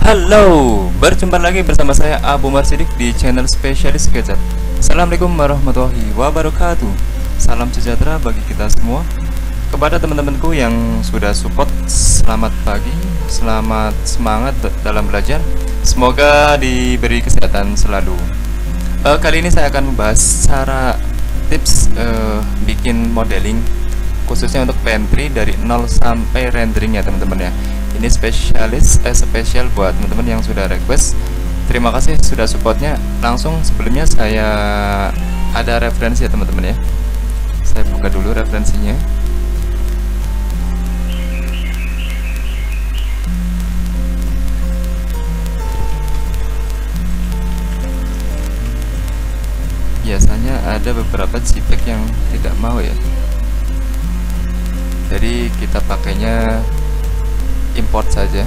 Halo, berjumpa lagi bersama saya Abu Marsidik di channel Spesialis Gadget. Assalamualaikum warahmatullahi wabarakatuh. Salam sejahtera bagi kita semua. Kepada teman-temanku yang sudah support, selamat pagi, selamat semangat dalam belajar. Semoga diberi kesehatan selalu. Kali ini saya akan membahas cara tips bikin modeling khususnya untuk pantry dari 0 sampai rendering ya teman-teman ya. Ini spesial buat teman-teman yang sudah request. Terima kasih sudah supportnya. Langsung sebelumnya saya ada referensi ya teman-teman ya. Saya buka dulu referensinya. Biasanya ada beberapa JPEG yang tidak mau ya, jadi kita pakainya import saja.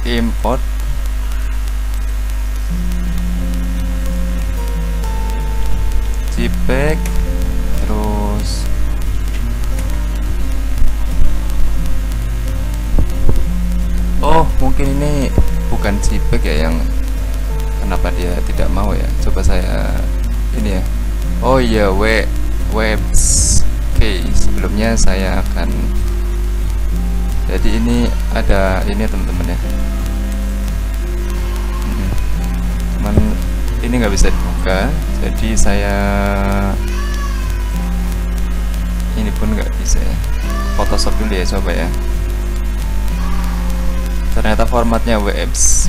Import JPEG, terus mungkin ini bukan JPEG ya, yang kenapa dia tidak mau ya. Coba saya ini ya. Oh iya, WebSK. Sebelumnya saya akan, jadi ini ada ini teman-teman ya, cuman ini nggak bisa dibuka, jadi saya ini pun nggak bisa ya. Photoshop dulu ya, coba ya. Ternyata formatnya WebS.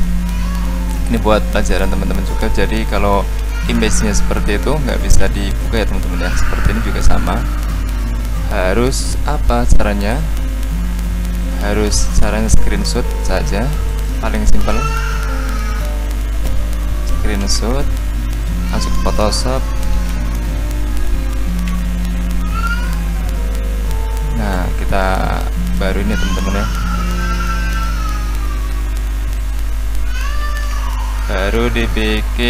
Ini buat pelajaran teman-teman juga. Jadi kalau image-nya seperti itu nggak bisa dibuka ya teman-teman ya. Seperti ini juga sama. Harus apa caranya? Harus caranya screenshot saja, paling simpel. Screenshot, masuk ke Photoshop. Nah, kita baru ini teman-teman ya. Baru dibikin,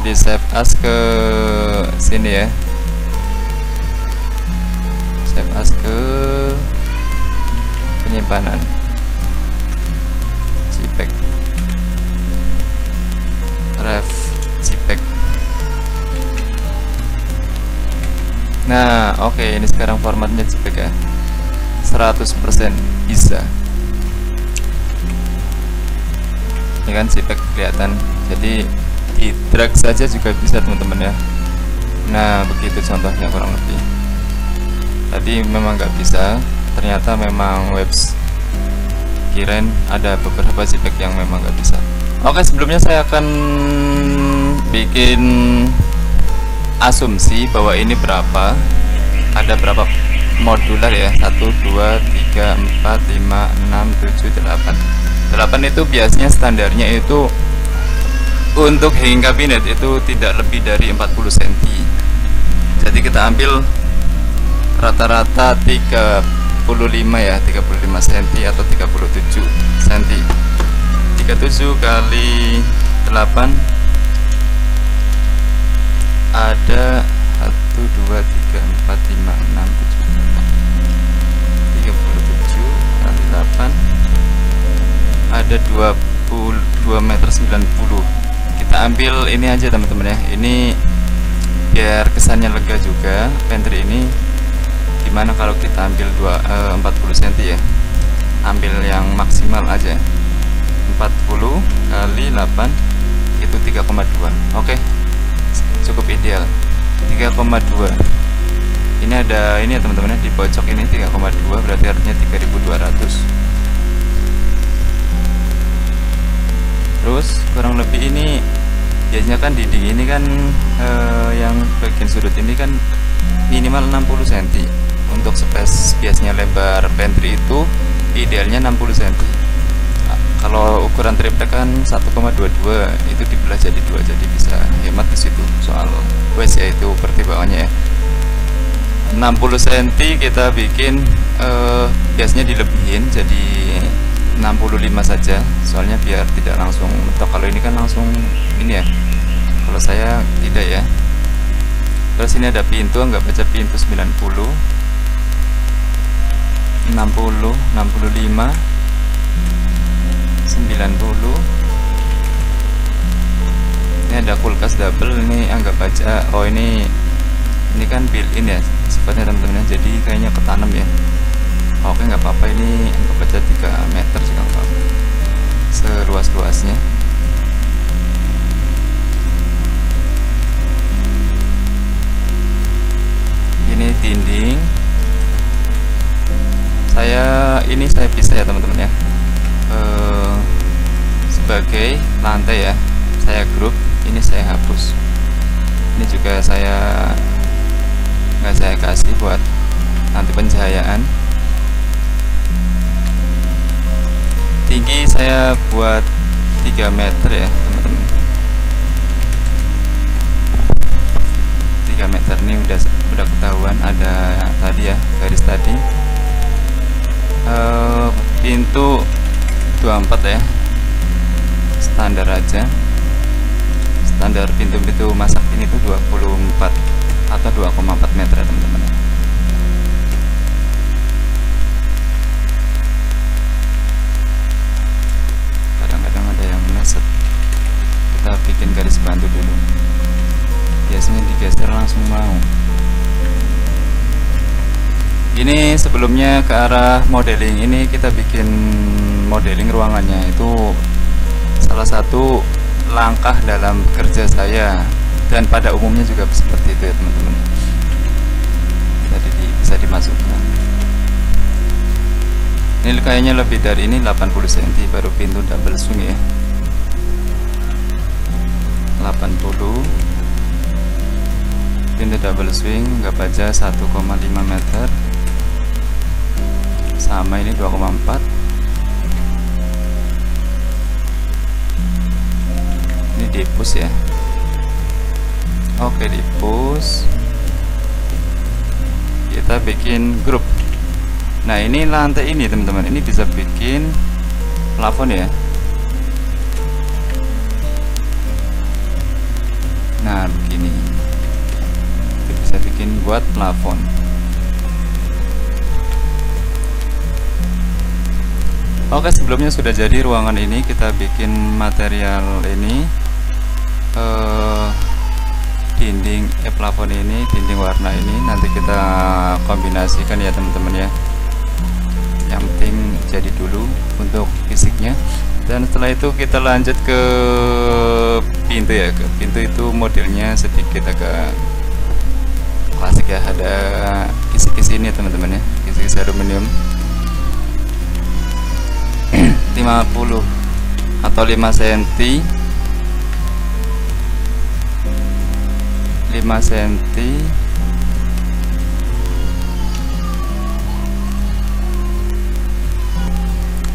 di save as ke sini ya, save as ke penyimpanan JPEG, ref JPEG. Nah oke, ini sekarang formatnya JPEG ya, 100% bisa. Ini kan JPEG kelihatan, jadi di drag saja juga bisa teman-teman ya. Nah begitu contohnya kurang lebih. Tadi memang nggak bisa, ternyata memang webs, kirain ada beberapa JPEG yang memang nggak bisa. Oke, sebelumnya saya akan bikin asumsi bahwa ini berapa, ada berapa modular ya, 1, 2, 3, 4, 5, 6, 7, 8. 8 itu biasanya standarnya itu untuk hanging kabinet itu tidak lebih dari 40 cm. Jadi kita ambil rata-rata 35 ya, 35 cm atau 37 cm. 37 kali 8 ada 1, 2, 3, 4, 5, 6, 7, 8. 37 kali 8 ada 22,90 meter. Kita ambil ini aja teman-teman ya, ini biar kesannya lega juga. Pantry ini gimana kalau kita ambil 40 cm ya, ambil yang maksimal aja, 40 kali 8 itu 3,2. Oke, cukup ideal 3,2. Ini ada ini ya teman-teman ya, di pojok ini 3,2, berarti artinya 3200. Terus kurang lebih ini biasanya kan dinding ini kan yang bagian sudut ini kan minimal 60 cm. Untuk space biasanya lebar pantry itu idealnya 60 cm. Kalau ukuran triplek kan 1,22, itu dibelah jadi 2, jadi bisa hemat ke situ soal waste, yaitu pertimbangannya ya. 60 cm kita bikin biasanya dilebihin jadi 65 saja, soalnya biar tidak langsung mentok. Kalau ini kan langsung ini ya, kalau saya tidak ya. Terus ini ada pintu, anggap aja pintu 90, 60, 65, 90. Ini ada kulkas double, ini anggap aja, oh ini kan built-in ya sifatnya teman-teman, jadi kayaknya ketanam ya. Oke, nggak apa-apa, ini anggap aja 3 meter sih kalau seluas-luasnya. Ini dinding, saya bisa ya teman-teman ya, sebagai lantai ya, saya grup, ini saya hapus. Ini juga nggak saya kasih buat nanti pencahayaan. Tinggi saya buat 3 meter ya teman-teman, 3 meter. Ini udah ketahuan, ada tadi ya garis tadi. Pintu 24 ya, standar aja, standar pintu-pintu masak ini tuh 24 atau 2,4 meter ya teman-teman. Kadang-kadang ada yang meleset, kita bikin garis bantu dulu, biasanya digeser langsung mau. Ini sebelumnya ke arah modeling, ini kita bikin modeling ruangannya, itu salah satu langkah dalam kerja saya, dan pada umumnya juga seperti itu ya teman-teman. Jadi bisa dimasukkan. Ini kayaknya lebih dari ini, 80 cm baru pintu double swing ya, 80 pintu double swing, nggak aja 1,5 meter, sama ini 2,4. Ini dipus ya. Oke, dipus. Kita bikin grup. Nah, ini lantai ini teman-teman, ini bisa bikin plafon ya. Nah, begini. Itu bisa bikin buat plafon. Oke, sebelumnya sudah jadi ruangan ini, kita bikin material ini, dinding plafon ini, dinding warna ini nanti kita kombinasikan ya teman-teman ya. Yang penting jadi dulu untuk fisiknya, dan setelah itu kita lanjut ke pintu ya. Ke pintu itu modelnya sedikit agak klasik ya, ada kisi-kisi ini ya teman-teman ya, kisi-kisi aluminium 50 atau 5 cm, 5 cm.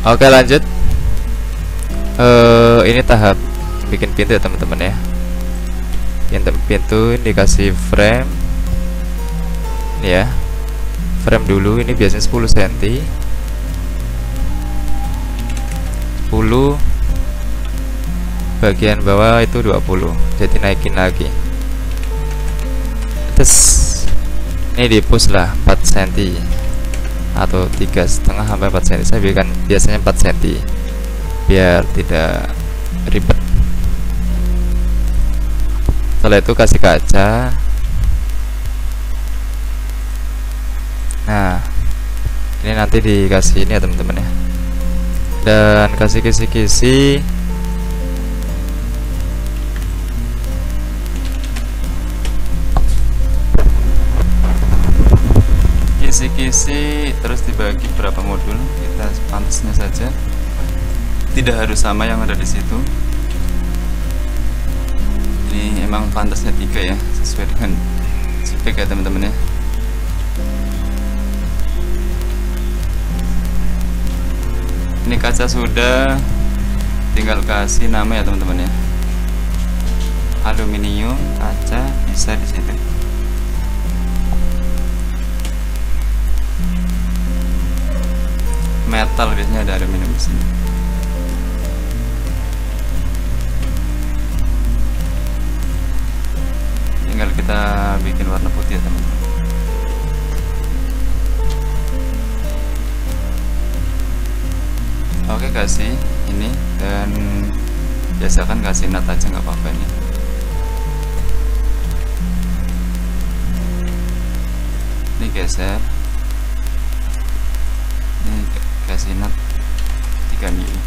Oke, lanjut. Ini tahap bikin pintu ya teman-teman ya. Pintu ini dikasih frame ini ya, frame dulu. Ini biasanya 10 cm, 10, bagian bawah itu 20, jadi naikin lagi. Terus ini dipus lah 4 cm atau 3,5 sampai 4 cm. Saya biasanya 4 cm biar tidak ribet. Setelah itu kasih kaca. Nah, ini nanti dikasih ini ya teman-teman ya, dan kasih kisi-kisi. Kisi-kisi terus dibagi berapa modul, kita pantasnya saja, tidak harus sama yang ada di situ. Ini emang pantasnya 3 ya, sesuai dengan spek ya teman-teman ya. Ini kaca sudah, tinggal kasih nama ya teman-teman ya, aluminium kaca bisa di situ. metal biasanya ada aluminium di sini. Tinggal kita bikin warna putih ya teman-teman. Oke, kasih ini dan biasakan kasih nut aja nggak apa-apa ini. Ini geser, ini kasih nut 3 mili.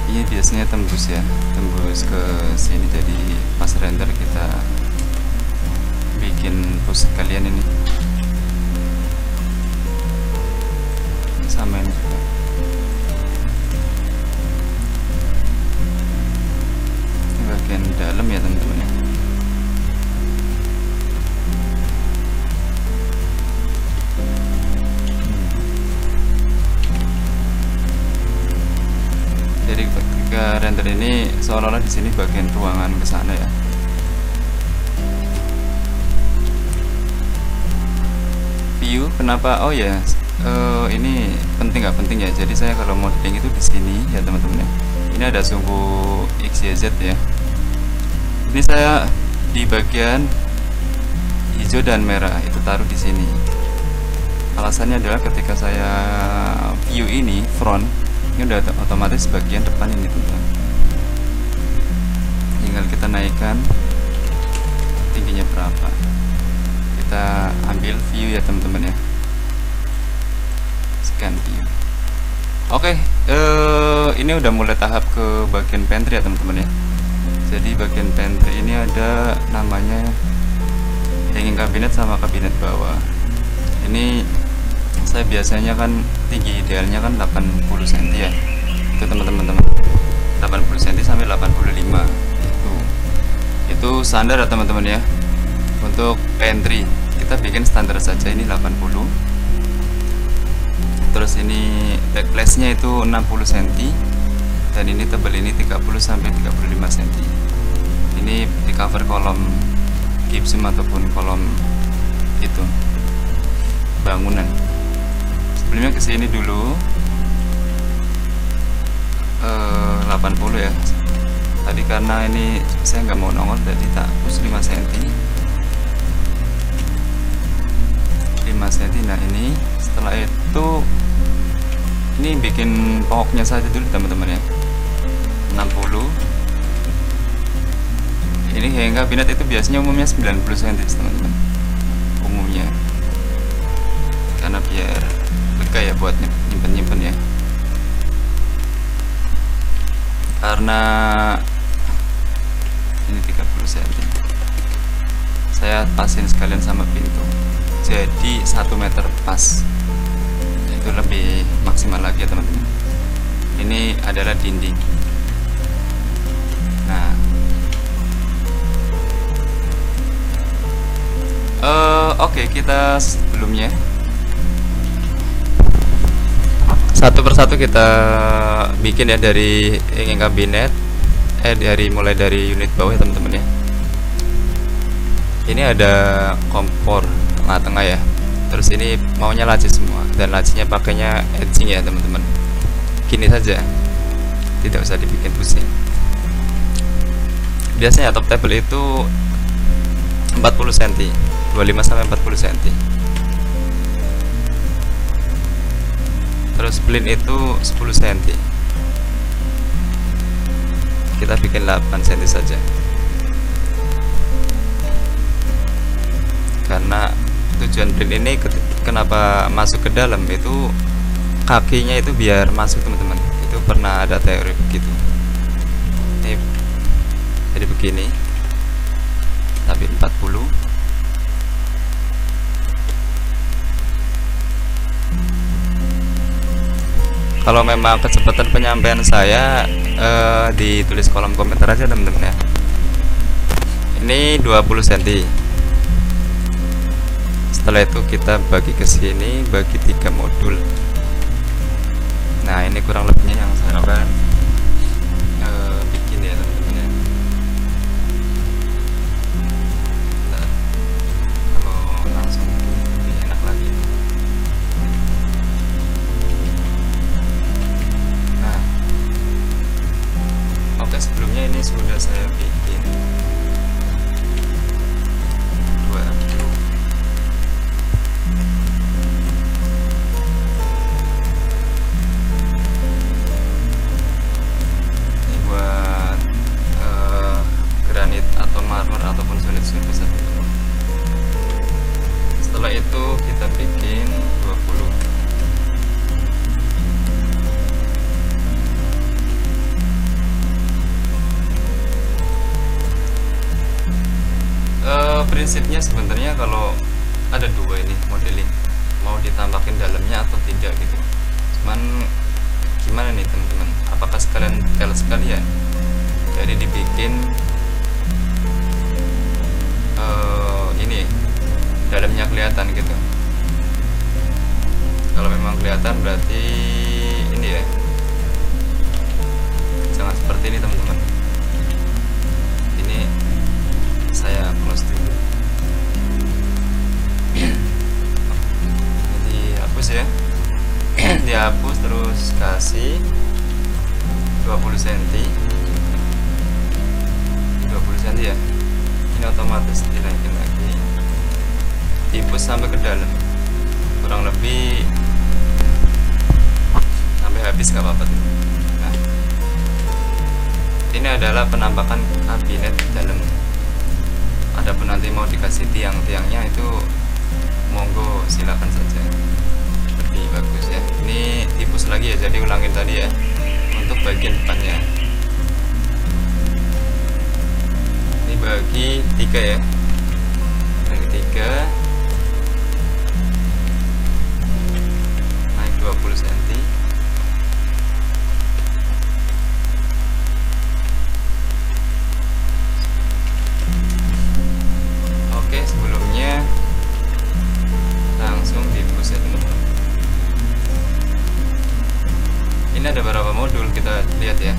Ini biasanya tembus ya, tembus ke sini, jadi pas render kita bikin push kalian ini sama ini juga. Ini bagian dalam ya teman-teman ya. Jadi ketika render ini seolah-olah di sini bagian ruangan ke sana ya. View kenapa? Oh ya, ini penting nggak penting ya. Jadi saya kalau modeling itu di sini ya teman-teman ya. Ini ada sumbu XYZ ya. Ini saya di bagian hijau dan merah itu taruh di sini. Alasannya adalah ketika saya view ini front, ini udah otomatis bagian depan ini teman-teman. Tinggal kita naikkan tingginya berapa. Kita ambil view ya teman-teman ya. Scan view. Oke, ini udah mulai tahap ke bagian pantry ya teman-teman ya. Jadi bagian pantry ini ada namanya hanging kabinet sama kabinet bawah. Ini saya biasanya kan tinggi idealnya kan 80 cm ya. Itu teman-teman 80 cm sampai 85. Itu standar ya teman-teman ya. Untuk pantry kita bikin standar saja, ini 80. Terus ini backplace-nya itu 60 cm dan ini tebal ini 30 sampai 35 cm. Ini di cover kolom gypsum ataupun kolom itu bangunan. Sebelumnya ke sini dulu 80 ya. Tadi karena ini saya nggak mau nongol jadi tak push 5 cm. 5 cm. Nah ini setelah itu ini bikin pokoknya saja dulu teman-teman ya. 60. Ini hingga kabinet itu biasanya umumnya 90 cm teman-teman. Umumnya. Karena biar lega ya buat nyimpen-nyimpen ya. Karena ini 30 cm. Saya pasin sekalian sama pintu. Jadi 1 meter pas. Itu lebih maksimal lagi ya teman-teman. Ini adalah dinding. Nah, oke, kita sebelumnya satu persatu kita bikin ya dari hanging kabinet, mulai dari unit bawah ya teman-teman ya. Ini ada kompor tengah-tengah ya. Terus ini maunya laci semua dan lacinya pakainya edging ya teman-teman. Gini saja, tidak usah dibikin pusing. Biasanya top table itu 40 cm, 25 sampai 40 cm. Terus splint itu 10 cm. Kita bikin 8 cm saja. Karena tujuan print ini kenapa masuk ke dalam itu kakinya itu biar masuk teman-teman. Itu pernah ada teori begitu. Ini jadi begini. Tapi 40. Kalau memang kecepatan penyampaian saya ditulis kolom komentar aja teman-teman ya. Ini 20 cm. Setelah itu kita bagi ke sini, bagi 3 modul. Nah ini kurang lebihnya yang saya akan bikin ya teman-teman ya. Kalau langsung lebih enak sebelumnya ini sudah saya bikin 2 blue. Ini buat granit atau marmer ataupun solid surface. Setelah itu kita bikin 20. Prinsipnya sebenarnya kalau ada 2 ini modeling, mau ditambahkan dalamnya atau tidak gitu. Cuman gimana nih teman-teman, apakah sekalian tel sekalian? Jadi dibikin ini dalamnya kelihatan gitu. Kalau memang kelihatan berarti ini ya, jangan seperti ini teman-teman. Ini saya close dulu. Jadi hapus ya. Dihapus, terus kasih 20 cm 20 cm ya. Ini otomatis dinaikin lagi, tipus sampai ke dalam, kurang lebih sampai habis, nggak apa-apa. Nah, ini adalah penampakan kabinet dalam. Adapun nanti mau dikasih tiang-tiangnya itu monggo silakan saja, lebih bagus ya. Ini tipus lagi ya, jadi ulangin tadi ya untuk bagian depannya. Ini bagi 3 ya, bagi 3, naik 20 cm. Sebelumnya langsung dipus ya teman-teman. Ini ada beberapa modul, kita lihat ya.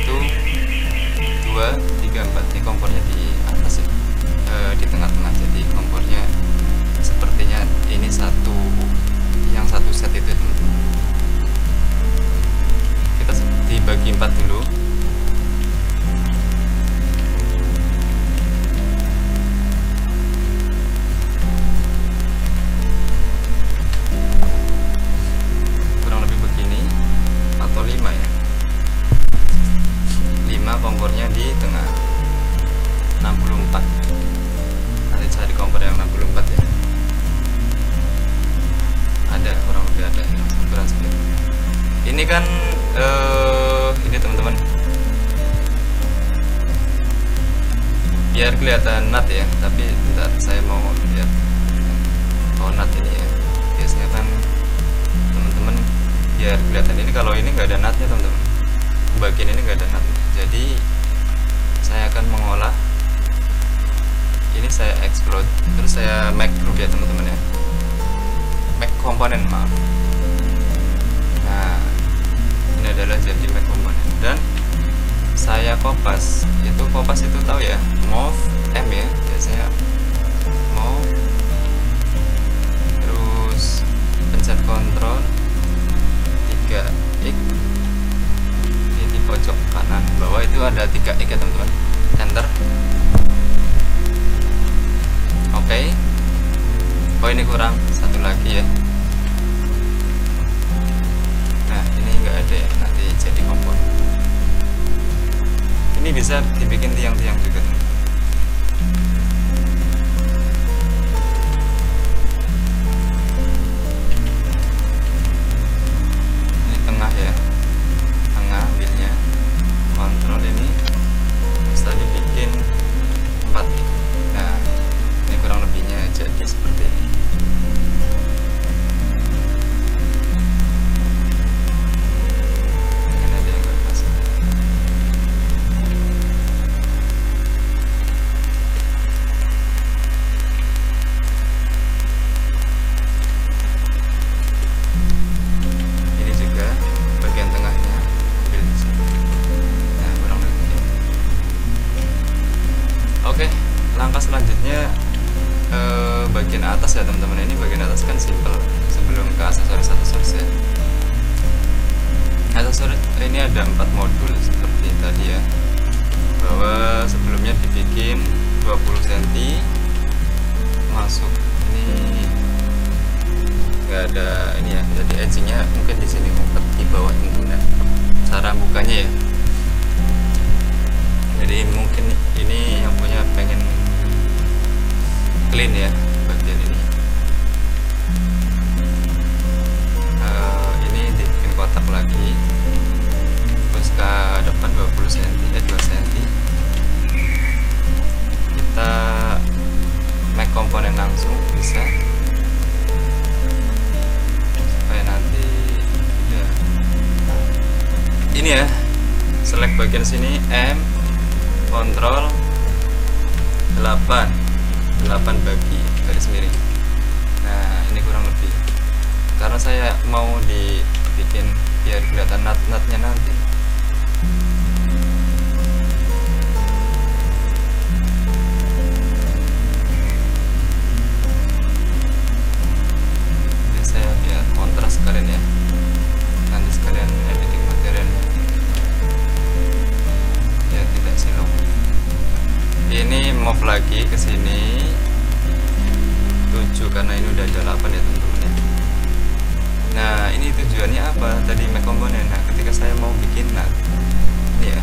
1, 2, 3, 4. Ini kompornya di atas ya, di tengah-tengah. Jadi kompornya sepertinya ini yang satu set itu teman-teman. Kita dibagi 4 dulu. Kompornya di tengah 64. Nanti cari kompor yang 64 ya. Ada, kurang lebih ada ya, ukuran segitu. Ini kan ini teman-teman, biar kelihatan nut ya, tapi bentar saya mau lihat nut ini ya. Biasanya kan teman-teman biar kelihatan ini, kalau ini nggak ada nutnya teman-teman, bagian ini nggak ada nut. Jadi saya akan mengolah ini, saya explode, terus saya make group ya teman-teman ya, make komponen, maaf. Nah, ini adalah jadi make komponen, dan saya kopas itu tahu ya, move M ya, biasanya move, terus pencet Ctrl 3X di pojok kanan bawah, itu ada 3X ya teman-teman, enter. Oke. Oh, ini kurang satu lagi ya. Nah, ini enggak ada ya, nanti jadi kompon. Ini bisa dibikin tiang-tiang juga teman-teman. Ini tengah ya, ambilnya kontrol ini bisa dibikin 4. Nah, ini kurang lebihnya jadi seperti ini. Ini ada yang nggak pas. Ini juga bagian tengahnya. Nah, kurang lebih ini. Oke, langkah selanjutnya bagian atas ya teman-teman. Ini bagian atas kan simple, sebelum ke aksesoris ya. Aksesoris ini ada 4 modul seperti tadi ya, bahwa sebelumnya dibikin 20 cm masuk ini nggak ada ini ya, jadi edgingnya mungkin di sini ngumpet di bawah ini. Nah, cara bukanya ya, jadi mungkin ini yang punya pengen clean ya bagian ini. Ini dibikin kotak lagi, terus ke depan 20 cm 2 cm kita make komponen langsung bisa, supaya nanti ya ini ya, select bagian sini M kontrol 8 bagi garis miring. Nah ini kurang lebih, karena saya mau dibikin biar kelihatan nut-nutnya nanti. Ini saya biar kontras sekalian ya, nanti sekalian editing materialnya ya, tidak silau. Ini move lagi ke sini 7 karena ini udah ada 8 ya teman-teman ya. Nah ini tujuannya apa tadi, make komponen. Nah ketika saya mau bikin nut ini ya,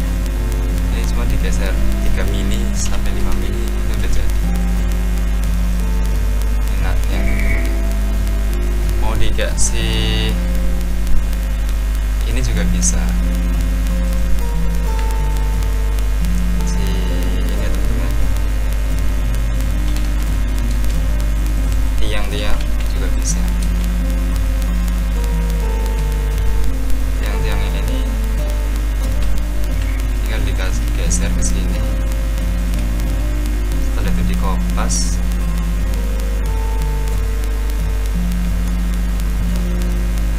ini cuma digeser 3 mili sampai 5 mili itu udah jadi. Ini nutnya mau dikasih ini juga bisa, tiang-tiang juga bisa. Tiang-tiang ini tinggal dikasih geser ke sini, setelah itu dikopas.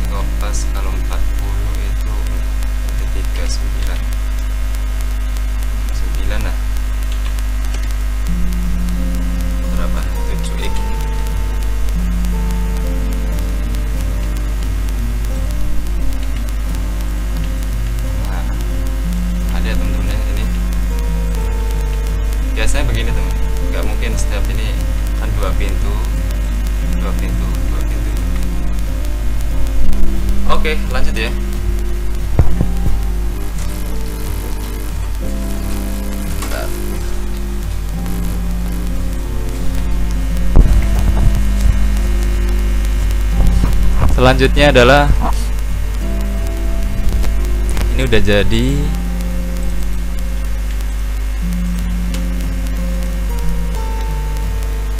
Dikopas kalau 40 itu 39 lah, berapa 7x. Biasanya begini teman, nggak mungkin setiap ini kan 2 pintu. Oke, lanjut ya. Bentar. Selanjutnya adalah ini udah jadi.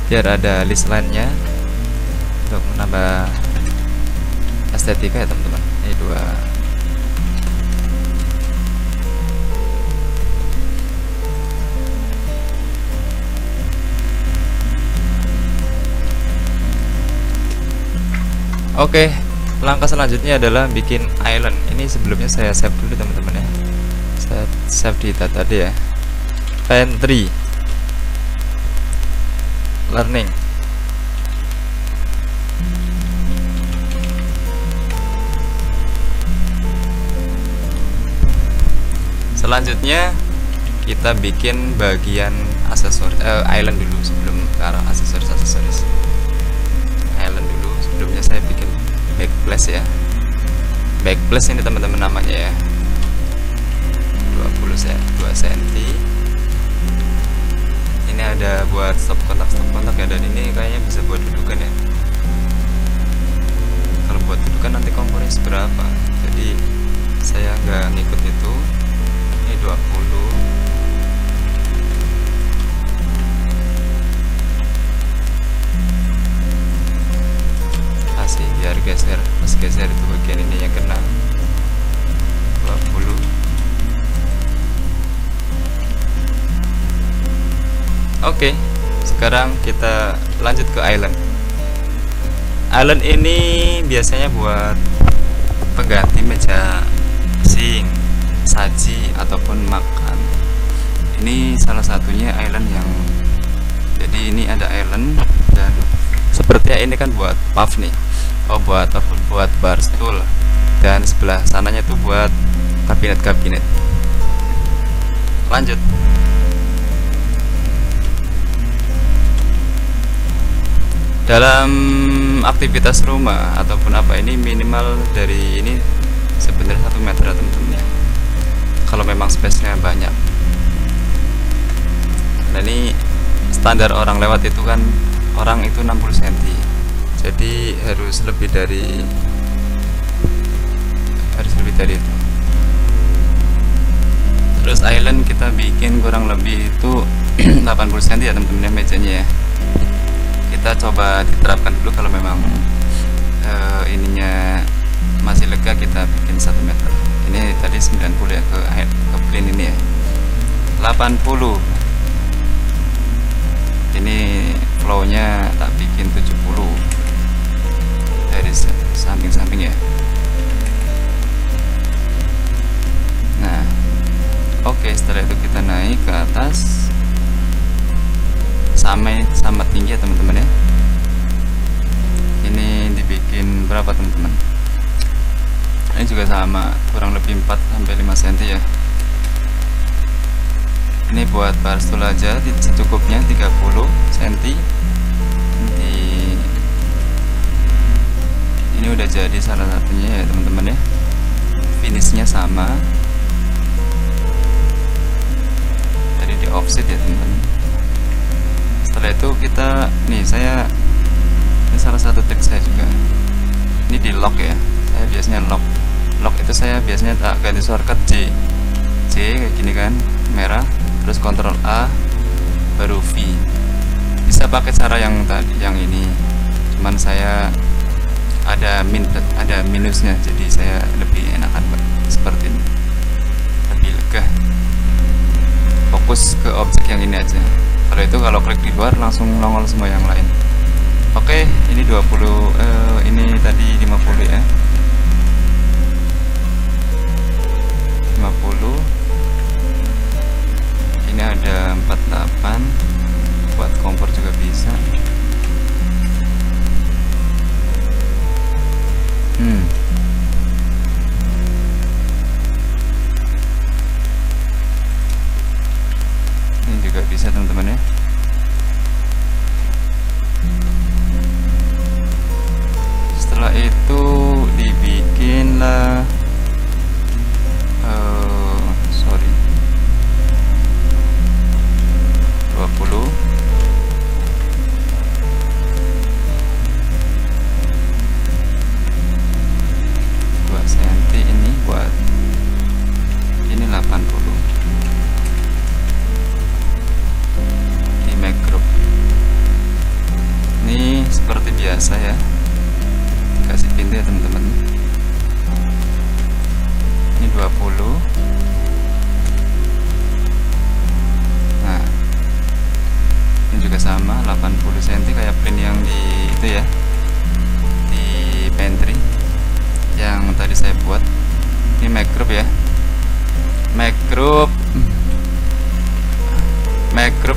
Biar ada list line-nya untuk menambah estetika ya teman-teman. Ini 2. Oke, langkah selanjutnya adalah bikin island. Ini sebelumnya saya save dulu teman-teman ya. Saya save di data tadi ya. Pantry learning. Selanjutnya kita bikin bagian aksesoris island dulu sebelum ke arah aksesoris. Island dulu, sebelumnya saya bikin backplace ya. Backplace ini teman-teman namanya ya. 2 cm. Ini ada buat stop kontak ya, dan ini kayaknya bisa buat dudukan ya. Kalau buat dudukan nanti kompornya seberapa, jadi saya nggak ngikut itu. Ini 20. Kasih biar geser, pas geser itu bagian ini yang kena 20. Oke, sekarang kita lanjut ke island. Island ini biasanya buat pengganti meja sink, saji ataupun makan. Ini salah satunya island yang, jadi ini ada island, dan sepertinya ini kan buat puff nih. Oh, buat bar stool, dan sebelah sananya tuh buat kabinet. Lanjut. Dalam aktivitas rumah ataupun apa ini minimal dari ini sebenarnya 1 meter ya teman-teman ya, kalau memang space-nya banyak. Nah ini standar orang lewat itu kan, orang itu 60 cm, jadi harus lebih dari itu. Terus island kita bikin kurang lebih itu 80 cm ya teman-teman ya, mejanya ya. Kita coba diterapkan dulu, kalau memang ininya masih lega kita bikin 1 meter. Ini tadi 90 ya ke plane ini ya. 80 ini flownya tak bikin 70 dari samping-samping ya. Nah oke, setelah itu kita naik ke atas sama tinggi ya teman-teman ya. Ini dibikin berapa teman-teman? Ini juga sama, kurang lebih 4-5 cm ya. Ini buat bar stool aja secukupnya 30 cm. Ini udah jadi salah satunya ya teman-teman ya. Finishnya sama. Tadi di offset ya teman-teman. Setelah itu kita nih, ini salah satu trik saya juga. Ini di lock ya. Saya biasanya lock itu saya biasanya tak ganti shortcut J kayak gini kan, merah, terus Ctrl A baru V. Bisa pakai cara yang ini, cuman saya ada minusnya, jadi saya lebih enakan seperti ini, lebih lega, fokus ke objek yang ini aja. Kalau itu kalau klik di luar langsung nongol semua yang lain. Oke, ini 20 ini tadi 50 ya. 50. Ini ada 48 buat kompor juga bisa. Ini juga bisa teman-teman ya. Setelah itu dibikinlah 20 cm ini buat ini 80 di make group. Ini seperti biasa ya, kasih pintu ya teman-teman. Ini 20. Nah ini juga sama 80 cm kayak print yang di itu ya, di pantry yang tadi saya buat. Ini make group ya, make group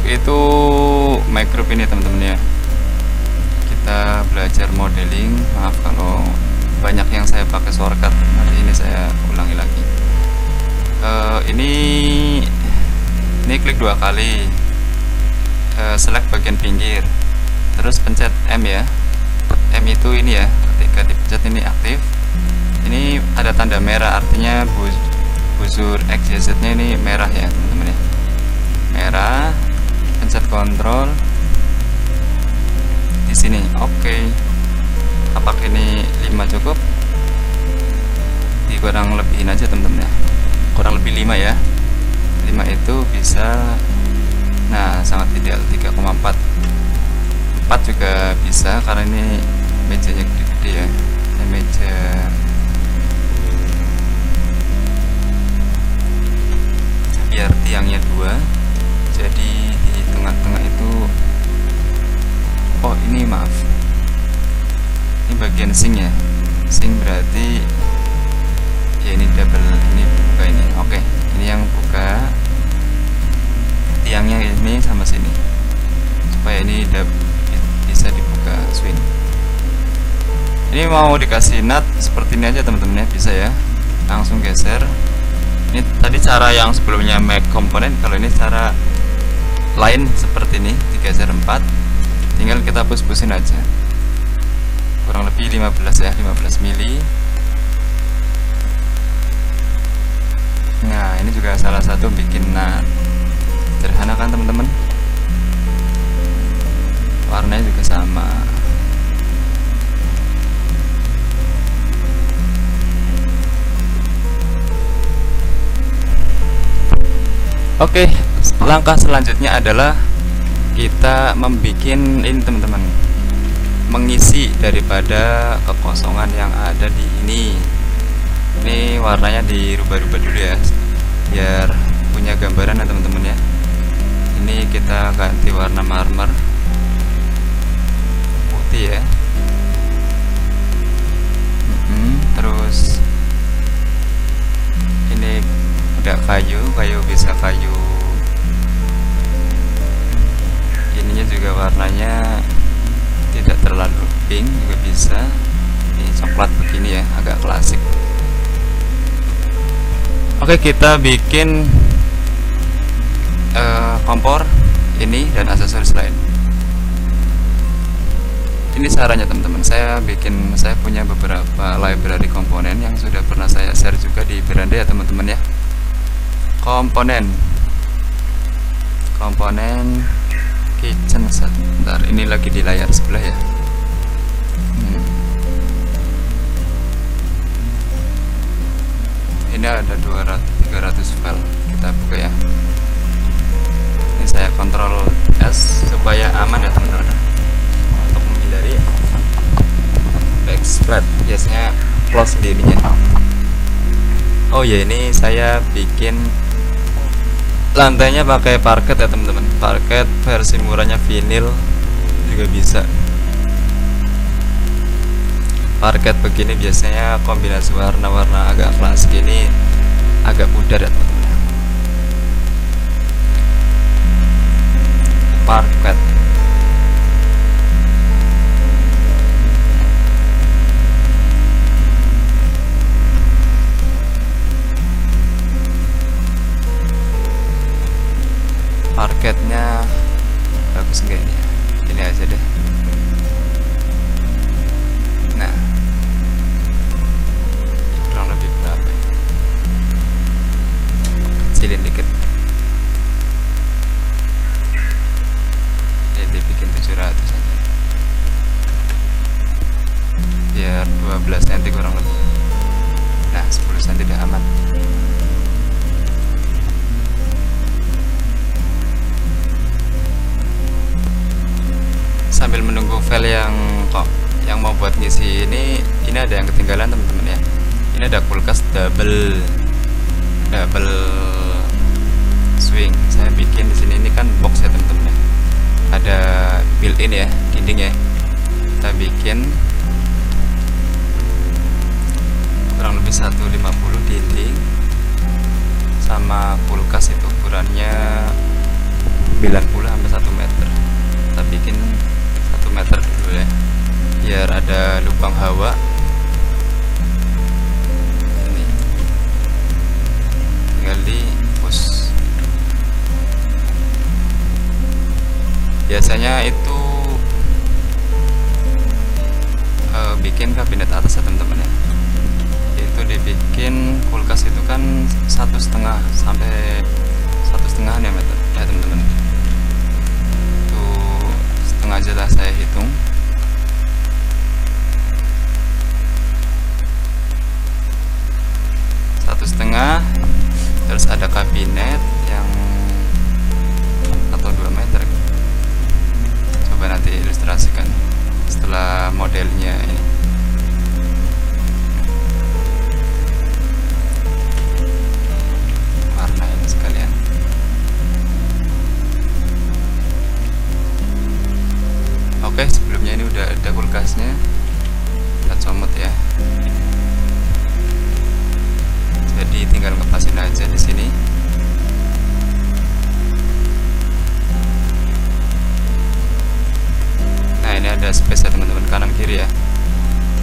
itu make group ini teman-teman ya. Kita belajar modeling, maaf kalau banyak yang saya pakai shortcut, nanti ini saya ulangi lagi. Ini klik 2 kali, select bagian pinggir, terus pencet M ya. M itu ini ya, ketika dipencet ini aktif. Ini ada tanda merah, artinya buzur XYZ nya ini merah ya teman-teman ya, merah. Pencet kontrol di sini. Oke. Apakah ini 5 cukup? Kurang lebihin aja teman-teman ya, kurang lebih 5 ya. 5 itu bisa, nah sangat ideal. 3,4 4 juga bisa karena ini mejanya gede-gede ya. Ini meja biar tiangnya 2, jadi di tengah-tengah itu, oh ini maaf, ini bagian sink ya. Sink berarti ya ini double, ini buka ini. Oke, ini yang buka tiangnya ini sama sini supaya ini bisa dibuka swing. Ini mau dikasih nut seperti ini aja teman-teman ya, bisa ya, langsung geser Ini tadi cara yang sebelumnya make komponen, kalau ini cara lain seperti ini, 3/4. Tinggal kita push-pushin aja. Kurang lebih 15 ya, 15 mili. Nah, ini juga salah satu bikin sederhana kan teman-teman. Warnanya juga sama. Oke, langkah selanjutnya adalah kita membuat ini teman-teman, mengisi daripada kekosongan yang ada di ini. Ini warnanya dirubah-rubah dulu ya, biar punya gambaran ya teman-teman ya. Ini kita ganti warna marmer putih ya. Terus ini udah kayu bisa kayu. Ininya juga warnanya tidak terlalu pink juga bisa. Ini coklat begini ya, agak klasik. Oke, kita bikin kompor ini dan aksesoris lain. Ini caranya teman-teman. Saya punya beberapa library komponen yang sudah pernah saya share juga di beranda ya teman-teman ya. Komponen kitchen set. Bentar, ini lagi di layar sebelah ya. Ini ada 300 file, kita buka ya. Ini saya kontrol S supaya aman ya teman-teman, untuk menghindari backsplash. Biasanya close sendirinya. Oh ya, ini saya bikin lantainya pakai parket ya teman-teman. Parket versi murahnya vinil juga bisa. Parket begini biasanya kombinasi warna-warna agak klasik, ini agak pudar ya teman-teman. Parket. Parketnya bagus enggak ini? Ini aja deh. Nah, kurang lebih berapa? Kecilin dikit. Jadi dibikin 700 aja. Biar 12 cm kurang lebih. Nah, 10 cm udah aman. Sambil menunggu file yang mau buat ngisi ini ada yang ketinggalan teman-teman ya. Ini ada kulkas double swing. Saya bikin di sini, ini kan box ya teman-teman ya. Ada built-in ya, dinding ya. Kita bikin kurang lebih 150 dinding sama kulkas, itu ukurannya 90 sampai 1 meter. Kita bikin 1 meter dulu ya, biar ada lubang hawa. Ini tinggal di push. Biasanya itu bikin kabinet atas ya teman-teman ya. Itu dibikin kulkas itu kan 1,5 sampai 1,5 diameter ya teman-teman. Setengah aja lah saya hitung. Setengah, terus ada kabinet yang atau 2 meter. Coba nanti ilustrasikan setelah modelnya ini. Warna ini sekalian. Oke, sebelumnya ini udah ada kulkasnya. Kita comot ya. Jadi tinggal ngepasin aja di sini. Nah, ini ada space ya teman-teman, kanan kiri ya.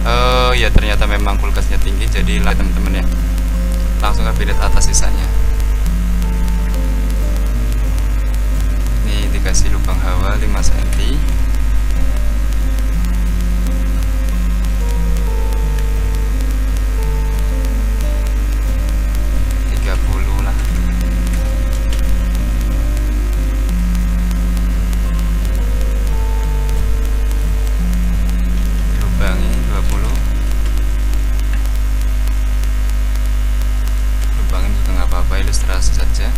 Oh ya, ternyata memang kulkasnya tinggi, jadi lah teman-teman ya. langsung ke bilet atas sisanya. Ini dikasih lubang hawa 5 cm. Ilustrasi saja.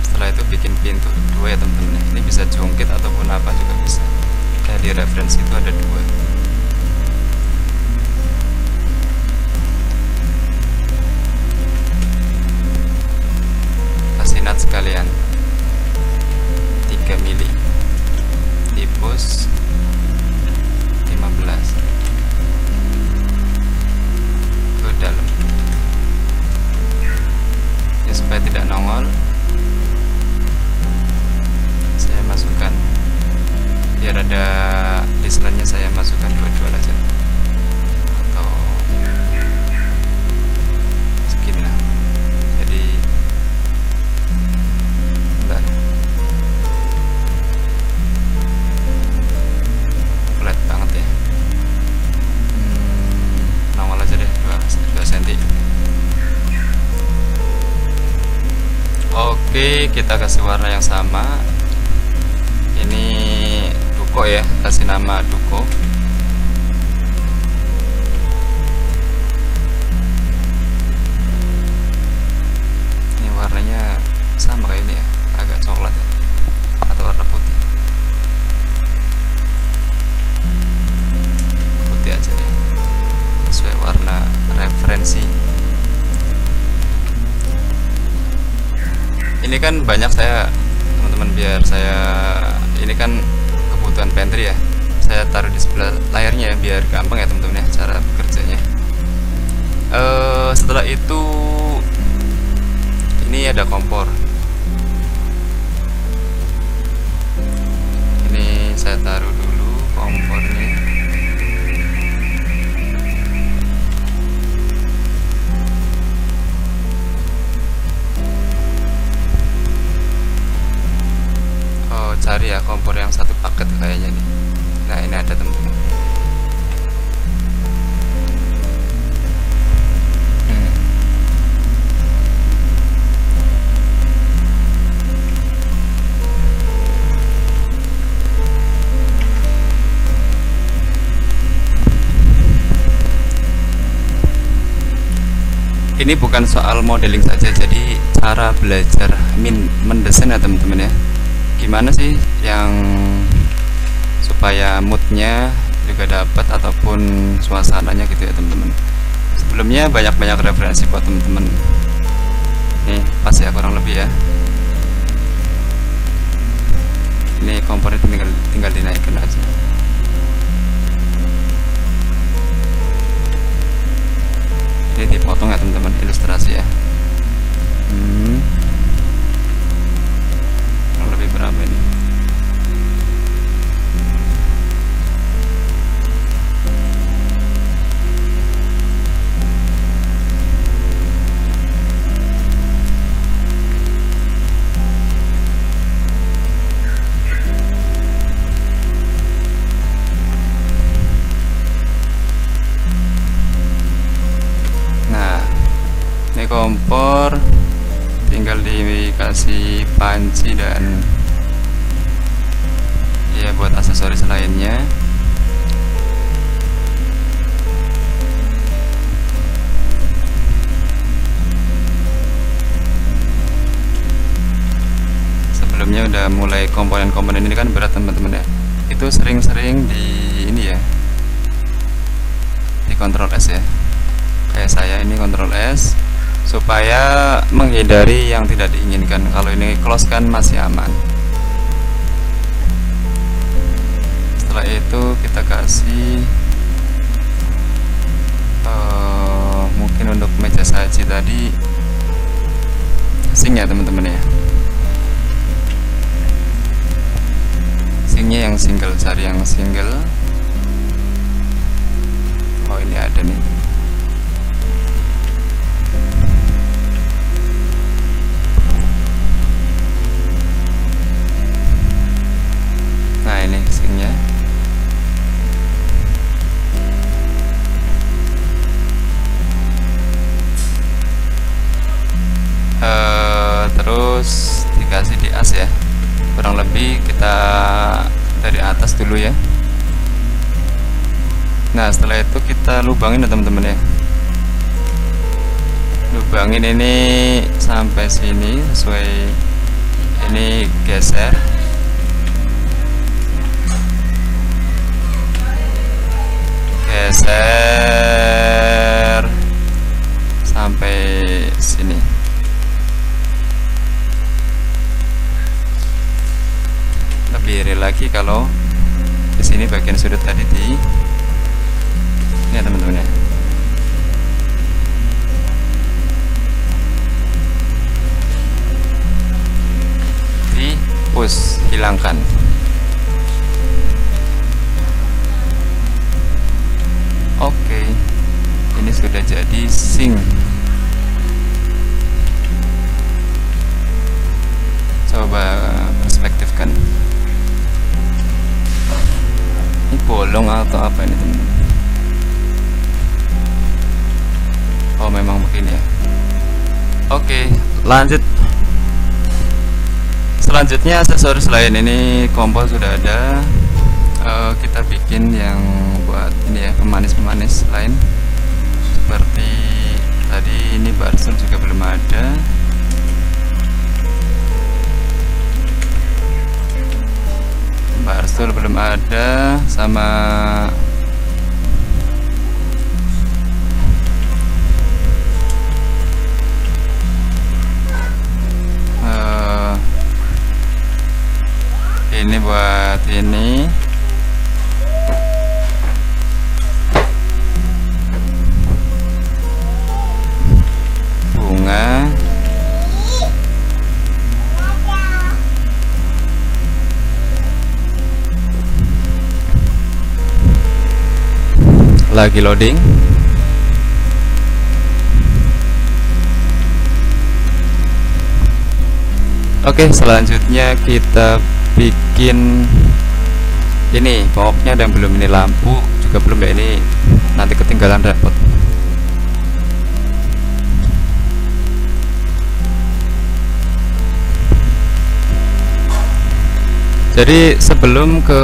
Setelah itu bikin pintu 2 ya teman-teman. Ini bisa jungkit ataupun apa juga bisa. Kayak di referensi itu ada 2. Kasih nut sekalian 3 mili di pus 15 ke dalam ya, supaya tidak nongol. Saya masukkan biar ada listranya, saya masukkan 22 aja atau segini lah. Jadi bentar, flat banget ya. Nongol aja deh 2 cm. Oke, kita kasih warna yang sama. Ini duko ya, kasih nama duko. Ini warnanya sama kayak ini ya, agak coklat ya, atau warna putih. Putih aja deh, sesuai warna referensi. Ini kan banyak saya teman-teman, biar saya ini kan kebutuhan pantry ya, saya taruh di sebelah layarnya ya, biar gampang ya teman-teman ya cara bekerjanya. Setelah itu ini ada kompor. Ini saya taruh dulu kompornya. Cari ya kompor yang satu paket kayaknya nih. Nah ini ada teman-teman. Ini bukan soal modeling saja, jadi cara belajar mendesain ya teman-teman ya. Gimana sih yang supaya moodnya juga dapat ataupun suasananya gitu ya teman-teman. Sebelumnya banyak-banyak referensi buat teman-teman. Nih pas ya kurang lebih ya. Ini kompornya tinggal dinaikkan aja. Ini dipotong ya teman-teman, ilustrasi ya. Lebih berapa ini? Nah, ini kompor tinggal dikasih panci dan ya buat aksesoris lainnya. Sebelumnya udah mulai komponen-komponen ini kan berat teman-teman ya. Itu sering-sering di ini ya, di Ctrl S ya. Kayak saya ini Ctrl S supaya menghindari yang tidak diinginkan. Kalau ini close kan masih aman. Setelah itu kita kasih mungkin untuk meja saji tadi sink ya teman-teman ya. Sinknya yang single, cari yang single. Oh ini ada nih. terus dikasih di as ya, kurang lebih kita dari atas dulu ya. Nah setelah itu kita lubangin ya teman-teman ya, lubangin ini sampai sini sesuai ini, geser sampai sini. Lebih real lagi kalau di sini bagian sudut tadi di ini ya teman-teman ya. Di push, hilangkan. Oke, ini sudah jadi sink. Coba perspektifkan. Ini bolong atau apa ini teman-teman? Oh memang begini ya. Oke, lanjut. Selanjutnya aksesoris lain, ini kompor sudah ada. Kita bikin yang buat ini ya, pemanis-pemanis lain seperti tadi. Ini barsul juga belum ada. Barsul belum ada, sama ini buat ini. Bunga. Lagi loading. Oke, selanjutnya kita bikin ini pokoknya, dan belum, ini lampu juga belum ya, ini nanti ketinggalan repot. Jadi sebelum ke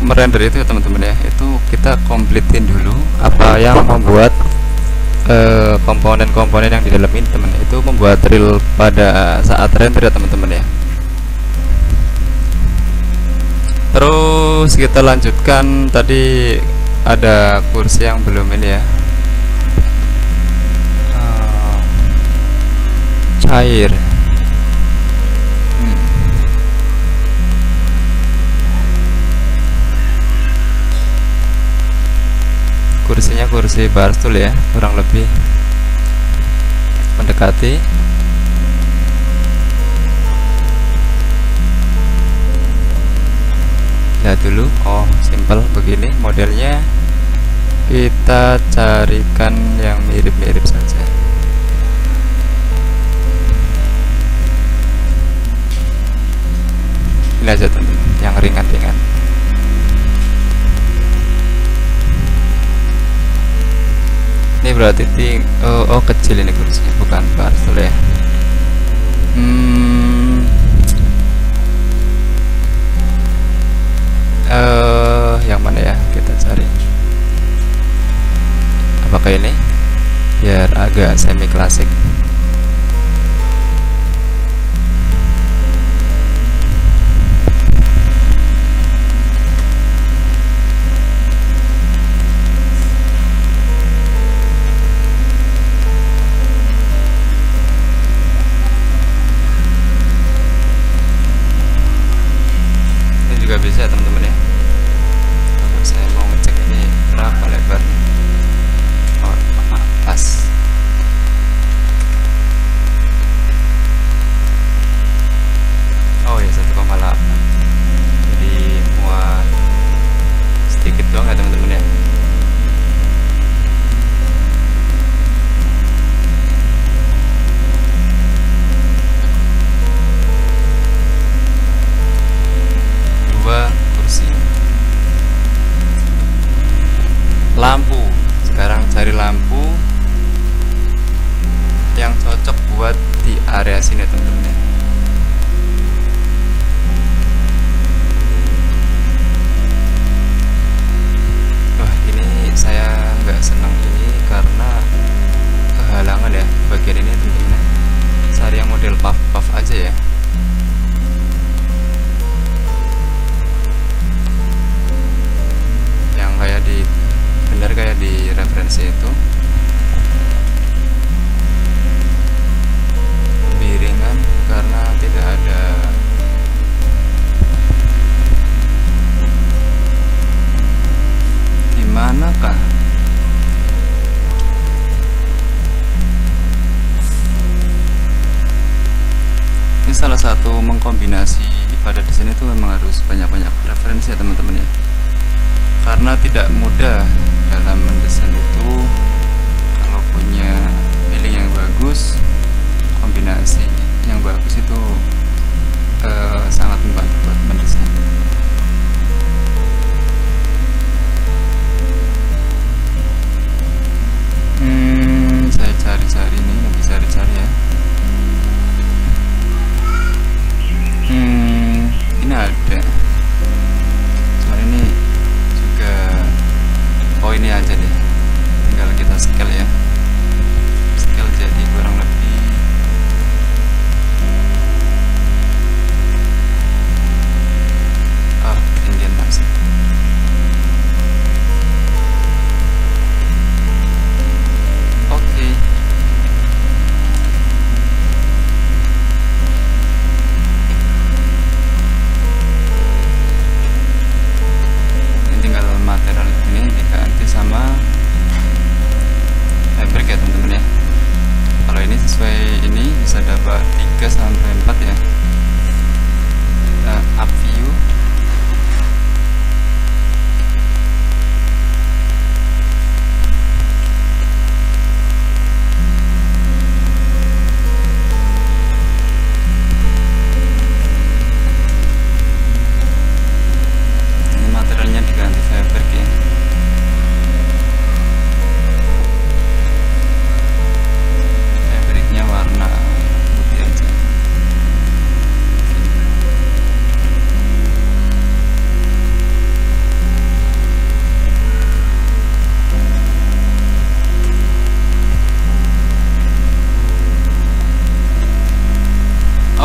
merender itu ya teman-teman ya, itu kita kompletin dulu apa yang membuat komponen-komponen yang di dalam ini teman, itu membuat real pada saat render ya teman-teman ya. Terus kita lanjutkan, tadi ada kursi yang belum ini ya, cair. Kursinya kursi barstool ya, kurang lebih mendekati. Lihat dulu. Oh simple begini modelnya, kita carikan yang mirip-mirip saja. Ini aja teman-teman, yang ringan-ringan. Ini berarti oh kecil ini kursinya, bukan barstool ya. Yang mana ya, kita cari. Apakah ini biar agak semi klasik? Juga bisa teman-teman ya. Kalau saya mau ngecek ini berapa lebarnya. Oh pas. Oh ya 1,8. Jadi muat sedikit doang ya teman-teman ya. Kursi, lampu. Sekarang cari lampu yang cocok buat di area sini teman-teman ya. puff aja ya. Yang kayak bener kayak di referensi itu. Lebih ringan karena tidak ada dimanakah. Ini salah satu mengkombinasi pada desain itu memang harus banyak-banyak referensi ya teman-teman ya, karena tidak mudah dalam mendesain itu. Kalau punya feeling yang bagus, kombinasi yang bagus itu sangat membantu buat mendesain. Saya cari-cari nih, lagi cari-cari ya. Ini ada, cuman ini juga, oh ini aja deh, tinggal kita scale ya, scale jadi kurang lebih ketinggian masih. Oke. Material ini diganti sama fabric ya teman-teman ya. Kalau ini sesuai ini bisa dapat 3 sampai 4 ya. Up view.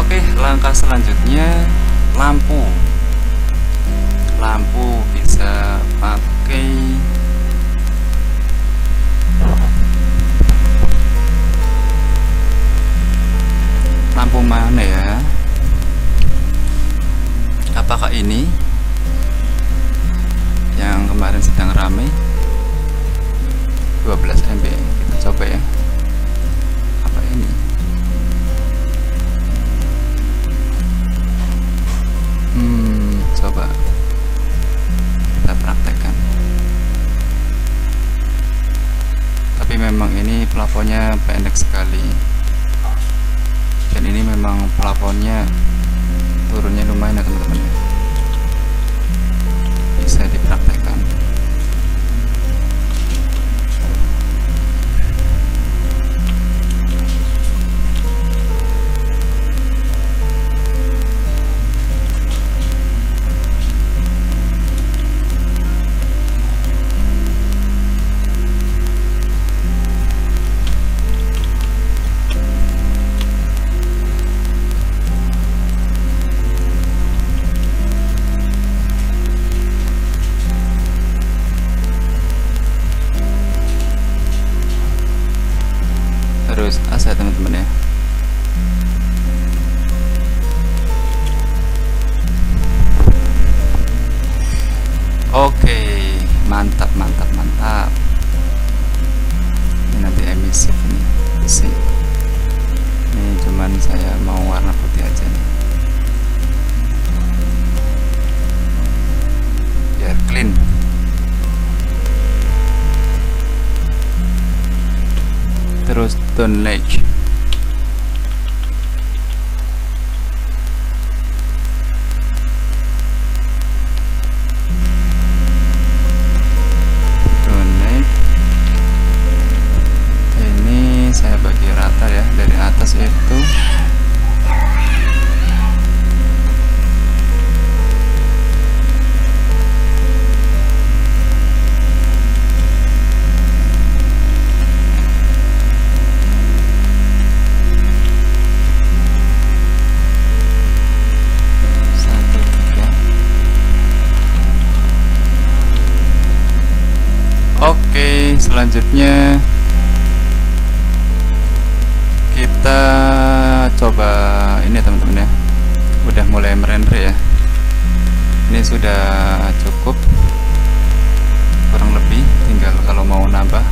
Oke, langkah selanjutnya lampu. Lampu bisa pakai lampu mana ya? Apakah ini yang kemarin sedang ramai 12 MB? Kita coba ya. Apa ini? Coba kita praktekkan. Tapi memang ini plafonnya pendek sekali, dan ini memang plafonnya turunnya lumayan ya teman-teman ya. Bisa dipraktekkan. Terus aset teman-teman ya. Oke, mantap mantap mantap. Ini nanti emisif nih besi. Ini cuman saya mau warna putih aja nih, biar clean. Terus tone ledge. Tone ledge. Ini saya bagi rata ya, dari atas itu selanjutnya kita coba ini teman-teman ya, udah mulai merender ya. Ini sudah cukup kurang lebih, tinggal kalau mau nambah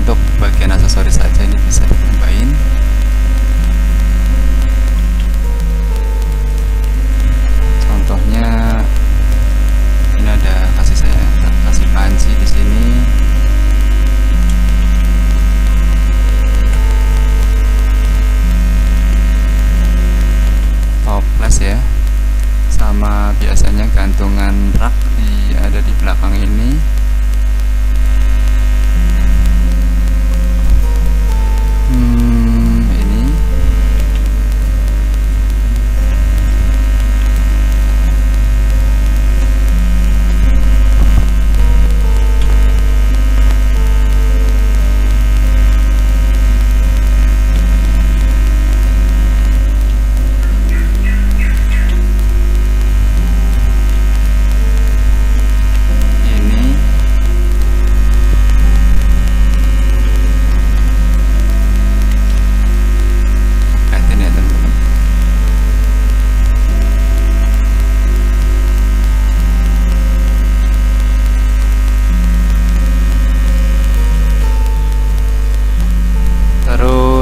untuk bagian aksesoris saja ini bisa ditambahin. Contohnya ini ada saya kasih panci di sini. Toples ya. Sama biasanya gantungan rak ada di belakang ini. Ini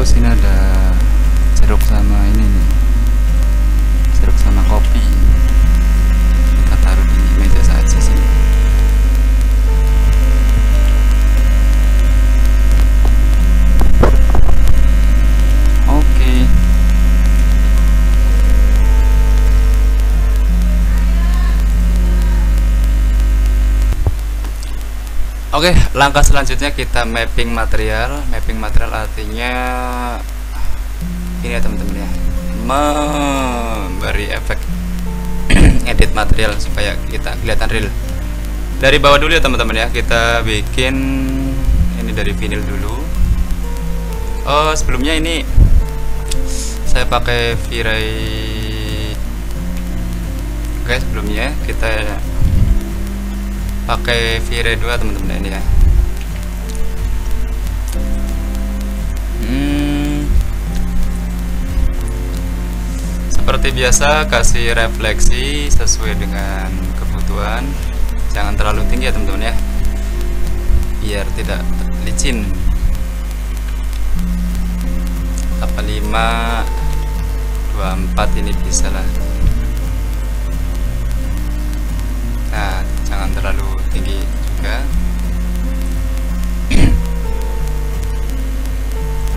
sini ada jeruk sama ini nih, jeruk sama kopi. Kita taruh di meja saja sini. Oke. Oke, langkah selanjutnya kita mapping material. Mapping material artinya ini ya teman-teman ya, memberi efek edit material supaya kita kelihatan real. Dari bawah dulu ya teman-teman ya, kita bikin ini dari vinyl dulu. Oh, sebelumnya ini saya pakai V-Ray. Oke, sebelumnya kita pakai V-Ray 2 teman-teman ini ya. Seperti biasa kasih refleksi sesuai dengan kebutuhan, jangan terlalu tinggi ya teman-teman ya, biar tidak licin. 85 24 ini bisa lah. Nah, jangan terlalu tinggi juga.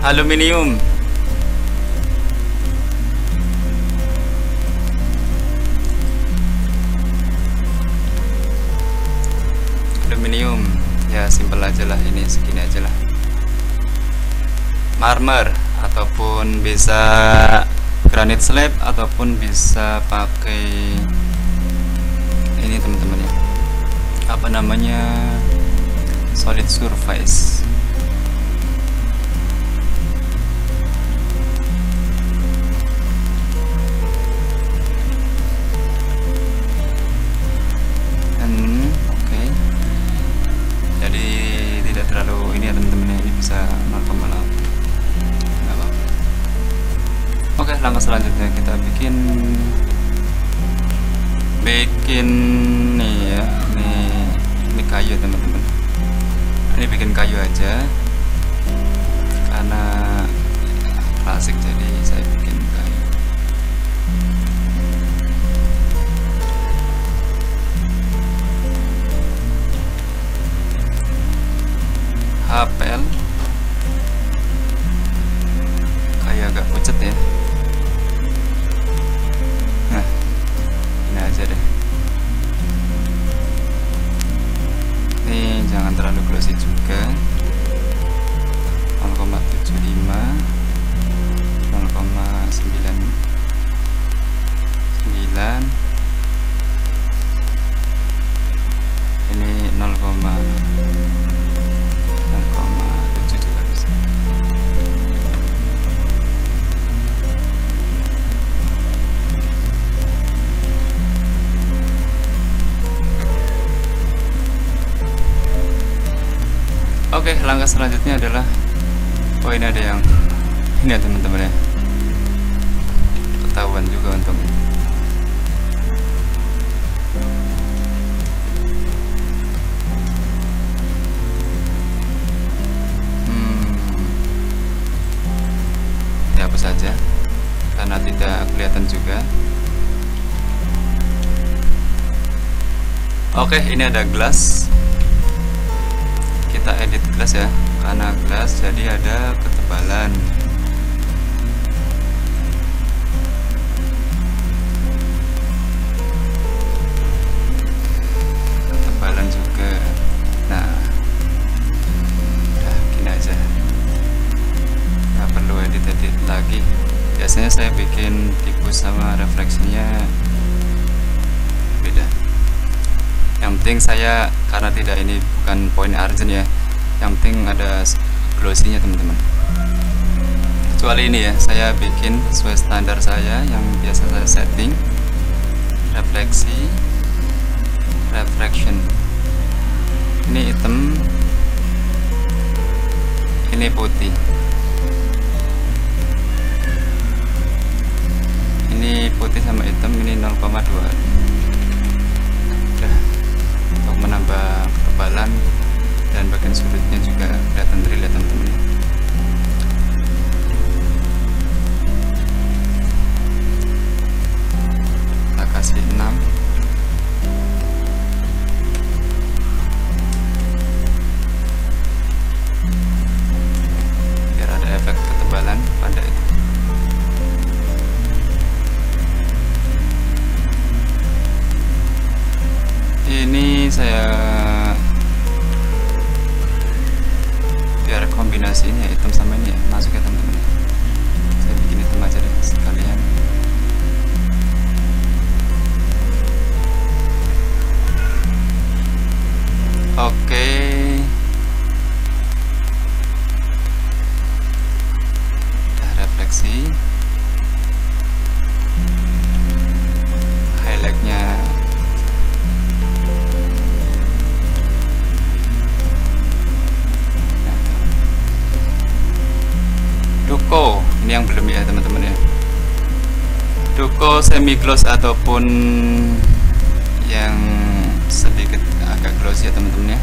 Aluminium. Aluminium ya, simpel aja lah, ini segini aja lah. Marmer ataupun bisa granite slab ataupun bisa pakai ini teman-teman ya, apa namanya, solid surface. Oke. Jadi tidak terlalu ini ya teman-teman, ini bisa 0,8. Nggak apa-apa. Oke, langkah selanjutnya kita bikin nih ya, ini kayu teman-teman. Ini bikin kayu aja karena klasik, jadi saya bikin kayu. HPL kayak agak pucet ya. Nah, ini aja deh. Ini jangan terlalu glossy juga. 0,75 0,5 Oke, langkah selanjutnya adalah ini ada yang ini ya teman-teman ya, ketahuan juga untungnya. Dihapus saja karena tidak kelihatan juga. Oke, ini ada gelas. Kita edit gelas ya, karena gelas jadi ada ketebalan. Ketebalan juga. Nah, udah gini aja. Nggak perlu edit-edit lagi. Biasanya saya bikin diffuse sama refleksinya beda. Yang penting saya, karena tidak, ini bukan poin urgent ya, yang penting ada glossy-nya teman-teman. Kecuali ini ya, saya bikin sesuai standar saya yang biasa saya setting. Refleksi, refraction. Ini hitam, ini putih. Ini putih sama hitam, ini 0,2. Untuk menambah ketebalan dan bagian sudutnya juga kelihatan terlihat teman-teman. Kita kasih 6. Biar ada efek ketebalan pada itu. Ini saya biar kombinasinya hitam sama ini ya, masuk ya teman-teman. Saya bikin hitam aja deh sekalian. Oke. Udah refleksi. Highlightnya Duko, ini yang belum ya teman-teman ya. Duko semi gloss ataupun yang sedikit agak glossy ya teman-teman ya.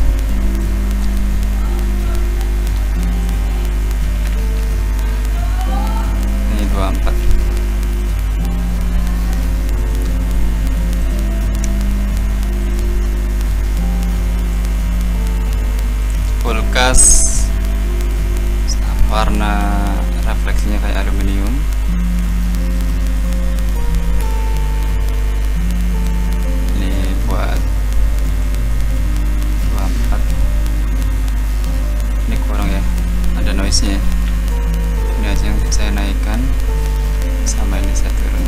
Ini 24. Kulkas warna refleksinya kayak aluminium. Ini buat 24. Ini kurang ya, ada noise nya. Ini aja yang saya naikkan, sama ini saya turun.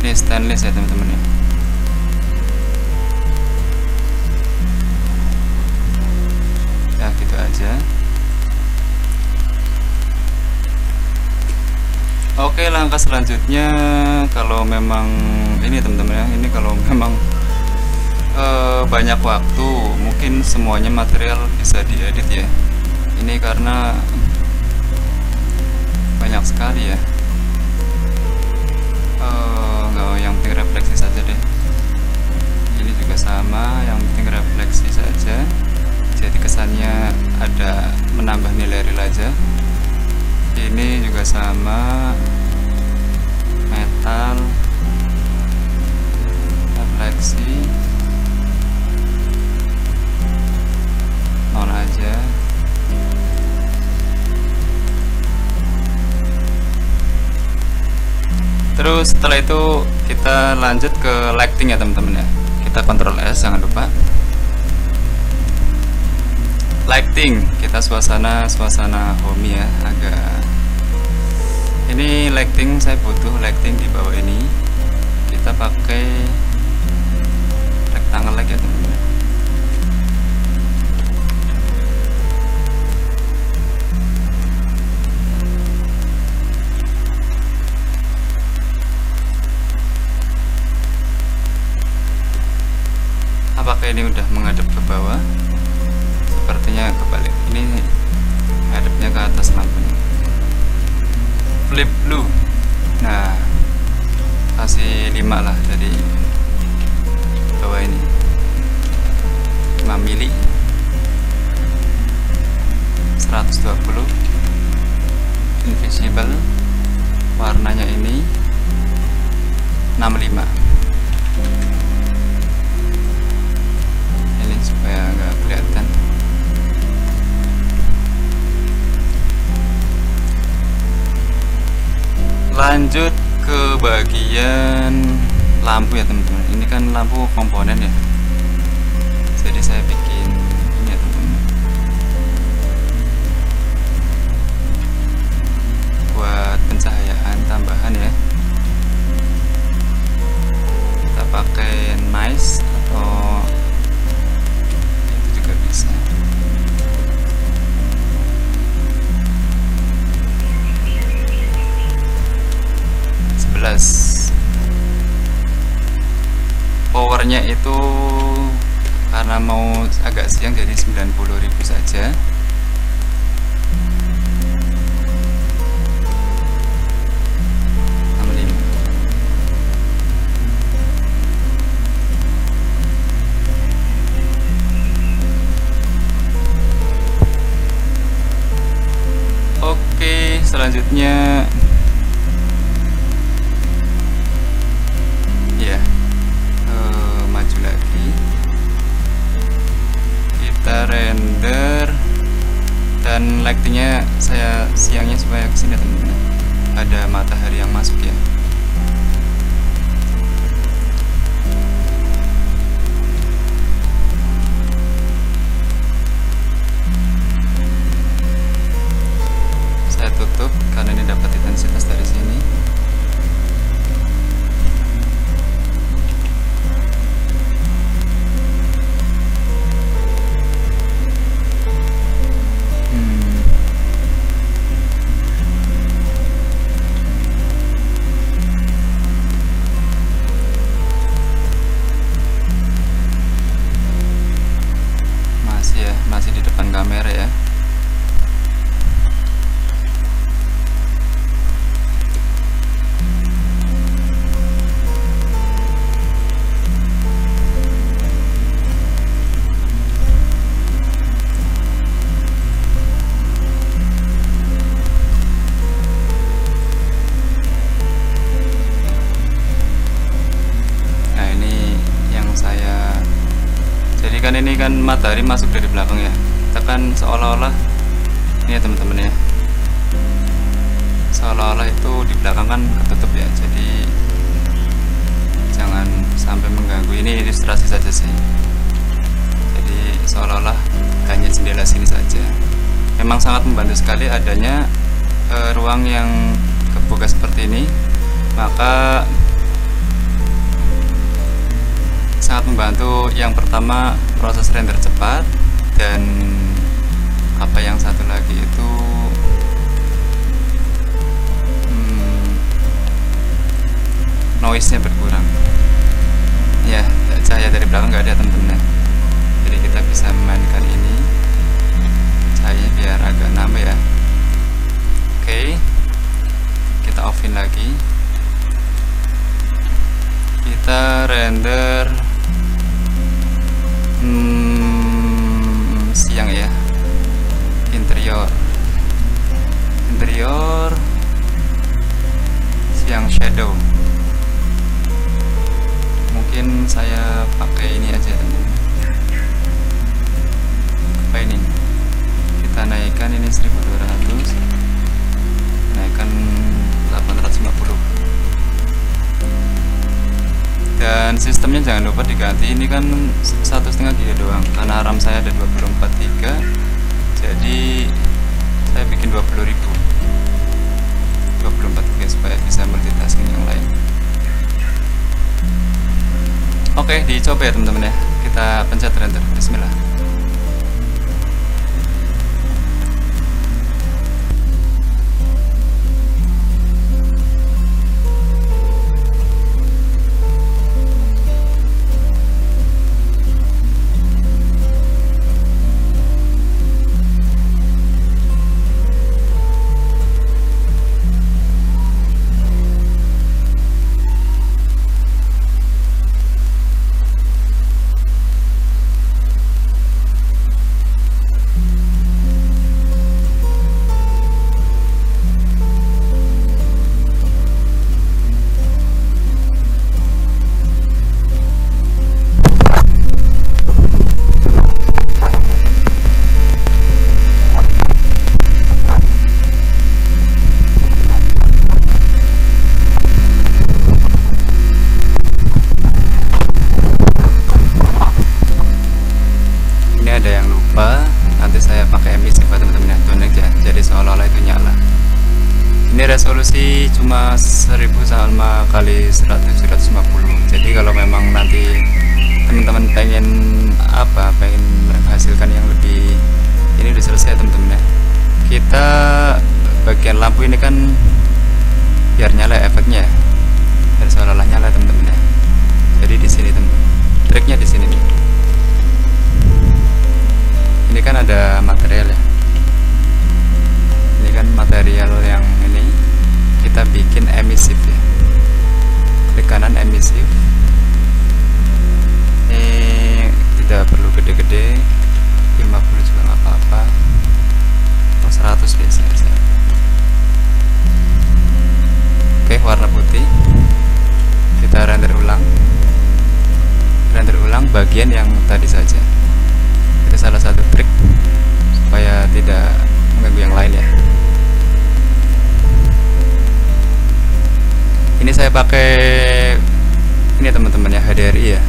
Ini stainless ya teman-teman ya. Ya gitu aja. Oke, langkah selanjutnya kalau memang ini teman-teman ya, ini kalau memang banyak waktu, mungkin semuanya material bisa diedit ya. Ini karena banyak sekali ya. Nggak, yang penting refleksi saja deh. Ini juga sama, yang penting refleksi saja. Jadi kesannya ada menambah nilai real aja. Ini juga sama, metal, refleksi, non aja. Terus setelah itu kita lanjut ke lighting ya teman-teman ya. Kita Ctrl S, jangan lupa. Lighting, kita suasana homey ya, agak ini lighting, saya butuh lighting di bawah ini. Kita pakai rectangle lagi ya teman-teman. Pakai Oke, ini udah menghadap ke bawah, sepertinya kebalik. Ini hadapnya ke atas lampunya. Flip blue. Nah, kasih 5 lah dari bawah ini, 5 mili, 120 invisible, warnanya ini 65. Ini supaya nggak kelihatan. Lanjut ke bagian lampu ya teman-teman. Ini kan lampu komponen ya, jadi saya bikin ini ya teman-teman, buat pencahayaan tambahan ya. Kita pakai nice atau itu juga bisa. Powernya itu karena mau agak siang jadi 90.000 saja. Oke, selanjutnya ya, maju lagi, kita render, dan lightingnya saya siangnya supaya kesini teman-teman, ada matahari yang masuk ya. Saya tutup karena ini dapat intensitas dari sini. Masih di depan kamera ya. Nah, ini yang saya jadikan, ini kan matahari masuk dari belakang ya. Kita kan seolah-olah ini ya teman-teman ya, seolah-olah itu di belakang kan ketutup ya, jadi jangan sampai mengganggu. Ini ilustrasi saja sih, jadi seolah-olah hanya jendela sini saja. Memang sangat membantu sekali adanya ruang yang kebuka seperti ini, maka sangat membantu. Yang pertama, proses render cepat, dan apa yang satu lagi itu noise-nya berkurang ya. Cahaya dari belakang nggak ada teman-teman, jadi kita bisa memainkan ini cahayanya biar agak nambah ya. Oke, kita offin lagi, kita render siang ya. Interior siang, shadow. Mungkin saya pakai ini aja teman-teman. Apa ini? Kita naikkan ini 1200, naikkan 850. Dan sistemnya jangan lupa diganti, ini kan 1,5 GB doang, karena RAM saya ada 24 GB, jadi saya bikin 20.000 24 GB supaya bisa multitasking yang lain. Oke, dicoba ya teman-teman ya. Kita pencet render, bismillah. resolusi cuma 1000 sama kali 150. Jadi kalau memang nanti teman-teman pengen pengen menghasilkan yang lebih, ini udah selesai teman-teman ya. Kita bagian lampu ini kan biar nyala efeknya ya, biar seolah-olah nyala teman-teman ya. Jadi di sini teman-teman, triknya di sini nih. Ini kan ada material ya, ini kan material yang ini kita bikin emisif ya, klik kanan emisif. Ini tidak perlu gede-gede, 50 juga nggak apa-apa, 100 biasanya. Oke, warna putih. Kita render ulang bagian yang tadi saja. Itu salah satu trik supaya tidak mengganggu yang lain ya. Ini saya pakai ini teman-teman ya, HDRI ya.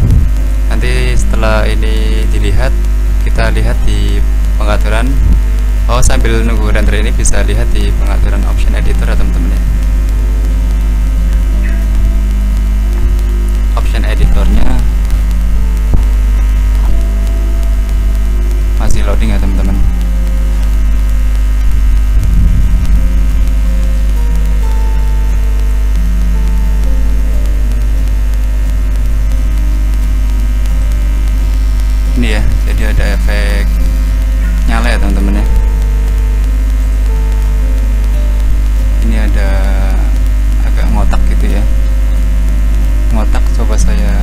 Nanti setelah ini dilihat, kita lihat di pengaturan. Oh, sambil nunggu render ini bisa lihat di pengaturan option editor ya teman-teman ya. Option editornya masih loading ya teman-teman. Ini ya, jadi ada efek nyala ya teman-teman ya. Ini ada agak ngotak gitu ya, ngotak. Coba saya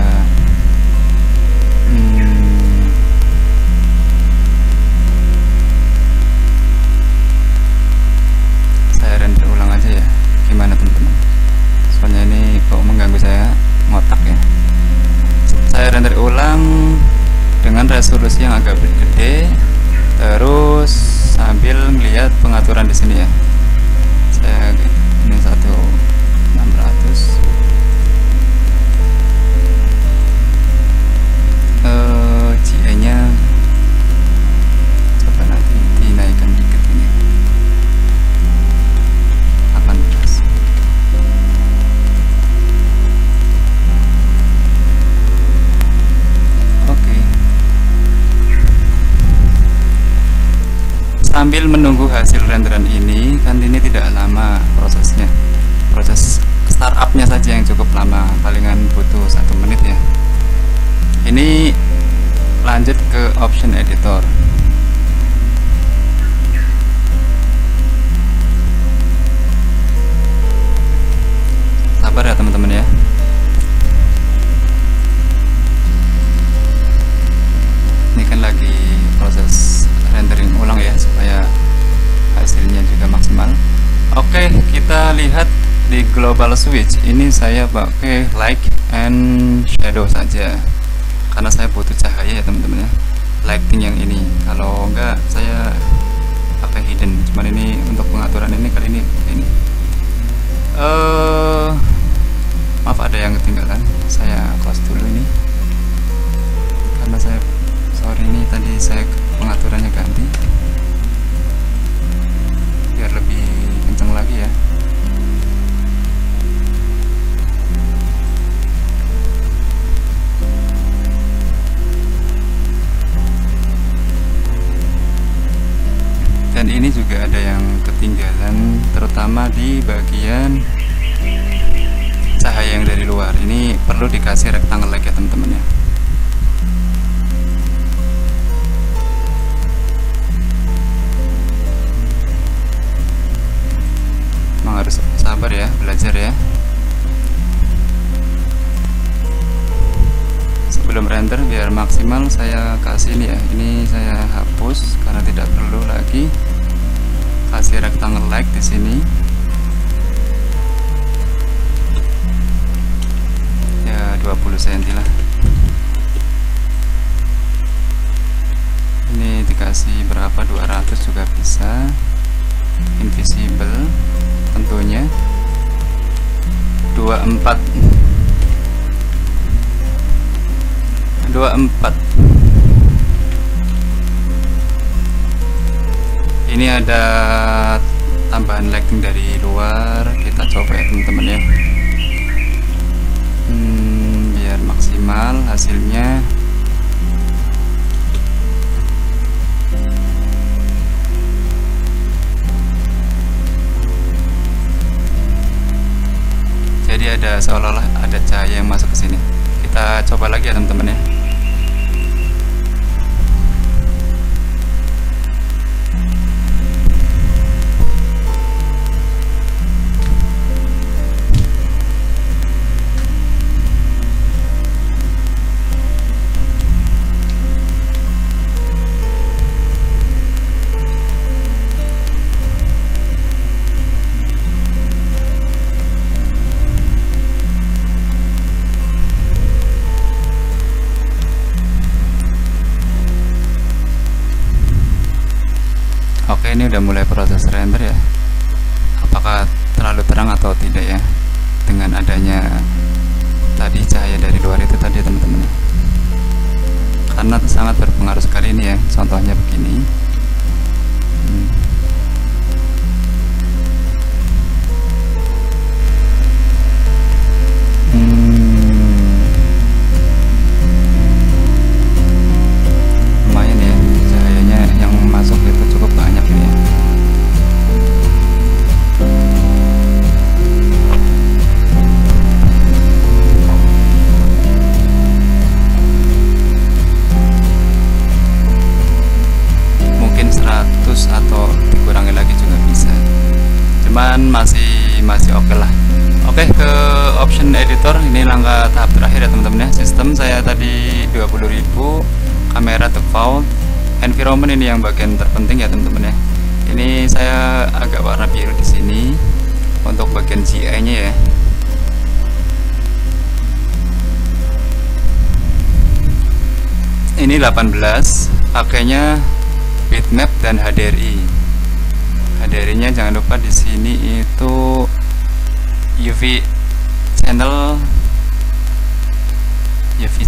render ulang aja ya, gimana teman-teman, soalnya ini kok mengganggu saya, ngotak ya. Saya render ulang dengan resolusi yang agak gede, terus sambil melihat pengaturan di sini ya. Saya ini 1600. GA nya coba nanti dinaikkan dikit ini, 18. Oke. Sambil menunggu hasil renderan ini, kan ini tidak lama prosesnya, proses startupnya saja yang cukup lama, palingan butuh 1 menit ya. Ini lanjut ke option editor. Sabar ya teman-teman ya. Ini kan lagi proses rendering ulang ya, supaya hasilnya juga maksimal. Oke, kita lihat di global switch. Ini saya pakai light and shadow saja, karena saya butuh cahaya ya teman-teman ya, lighting yang ini. Kalau enggak saya pakai hidden, cuman ini untuk pengaturan ini kali ini maaf ada yang ketinggalan, saya close dulu ini karena saya ini tadi saya pengaturannya ganti biar lebih kencang lagi ya. Dan ini juga ada yang ketinggalan, terutama di bagian cahaya yang dari luar. Ini perlu dikasih rectangle lagi ya teman-teman ya. Memang harus sabar ya, belajar ya. Sebelum render biar maksimal saya kasih ini ya, ini saya hapus karena tidak perlu lagi. Kasih rectangle like di sini ya, 20 cm lah. Ini dikasih berapa, 200 juga bisa. Invisible tentunya 24. Ini ada tambahan lighting dari luar kita coba ya teman-teman ya. Biar maksimal hasilnya. Jadi ada seolah-olah ada cahaya yang masuk ke sini. Kita coba lagi ya teman-teman ya. Oke, ini udah mulai proses render ya. Apakah terlalu terang atau tidak ya dengan adanya tadi cahaya dari luar itu tadi ya teman-teman, karena sangat berpengaruh sekali ini ya. Contohnya begini. Lumayan ya, cahayanya yang masuk itu cukup banyak ini ya. Mungkin 100 atau dikurangi lagi juga bisa, cuman masih oke lah. Oke, ke option editor ini langkah tahap terakhir ya teman-teman ya. Sistem saya tadi 20.000, kamera default, environment ini yang bagian terpenting ya teman-teman ya. Ini saya agak warna biru di sini untuk bagian GI-nya ya. Ini 18, pakainya bitmap dan HDRI. HDRI-nya jangan lupa di sini itu UV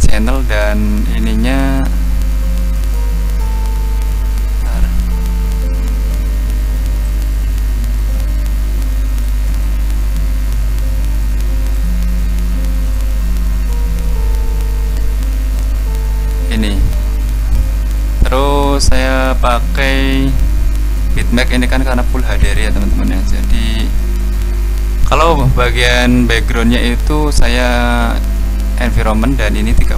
channel dan ininya ini. Terus saya pakai bitmap ini kan karena full HDRI ya teman-teman ya. Jadi kalau bagian backgroundnya itu saya environment dan ini 30,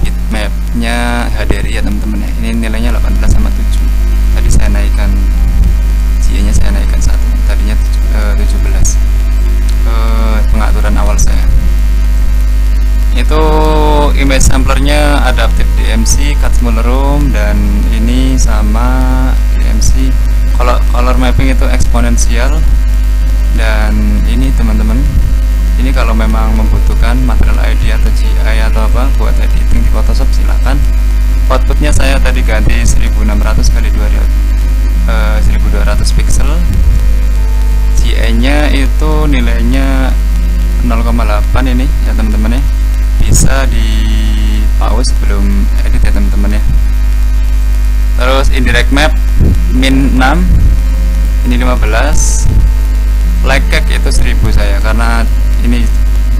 bitmapnya HDRI ya teman-teman ya. Ini nilainya 18 sama 7. Tadi saya naikkan GI nya, saya naikkan 1, tadinya 17. Pengaturan awal saya itu image samplernya adaptive DMC, cut small room, dan ini sama DMC. Kalau color mapping itu eksponensial. Dan ini teman-teman, ini kalau memang membutuhkan material ID atau GI atau apa buat editing di Photoshop silahkan. Outputnya saya tadi ganti 1600 kali 1200 pixel. GI nya itu nilainya 0,8 ini ya teman-teman ya. Bisa di pause sebelum edit ya teman-teman ya. Terus indirect map min 6, ini 15. Light cake itu 1000 saya, karena ini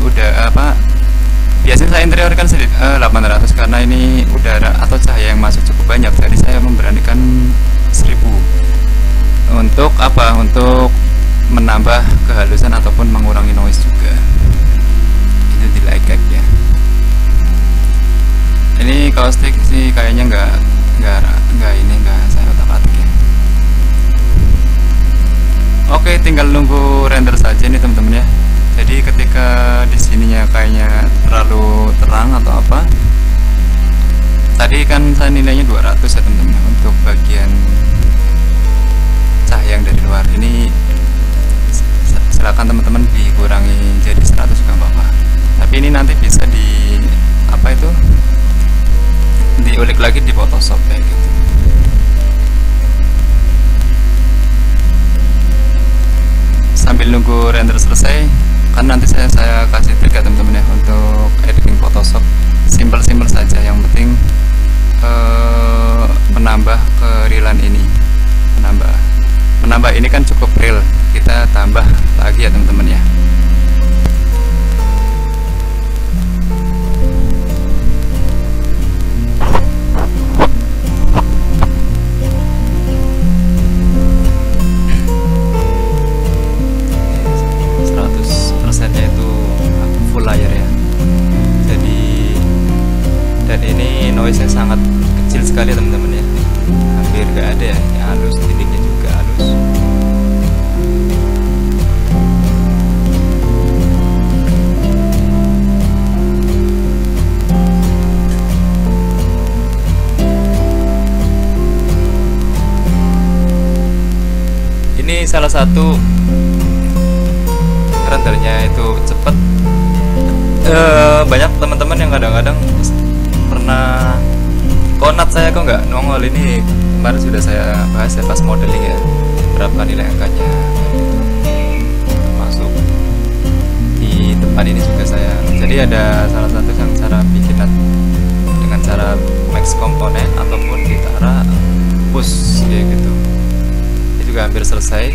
udah apa, biasanya saya interior kan 800 karena ini udara atau cahaya yang masuk cukup banyak, jadi saya memberanikan 1000 untuk apa, untuk menambah kehalusan ataupun mengurangi noise juga. Itu di light cake ya. Ini caustic sih kayaknya nggak saya otak-atik ya. Oke, tinggal nunggu render saja nih teman-teman ya. Jadi ketika di sininya kayaknya terlalu terang atau apa, tadi kan saya nilainya 200 ya teman-teman untuk bagian cahaya yang dari luar. Ini silakan teman-teman dikurangi jadi 100 juga apa-apa. Tapi ini nanti bisa di apa itu, diulik lagi di Photoshop kayak gitu. Sambil nunggu render selesai, kan nanti saya kasih trik ya teman-teman ya untuk editing Photoshop. Simple saja, yang penting menambah kerealan ini, menambah menambah ini kan cukup real, kita tambah lagi ya teman-teman ya. Noise-nya sangat kecil sekali teman-teman ya, hampir gak ada ya, halus, dindingnya juga halus. Ini salah satu rendernya itu cepet. Banyak teman-teman yang kadang-kadang pernah konat saya kok nggak nongol. Ini kemarin sudah saya bahas ya pas modeling ya, berapa nilai angkanya masuk di depan ini juga saya. Jadi ada salah satu yang cara bikin dengan cara max komponen ataupun ditara push kayak gitu. Ini juga hampir selesai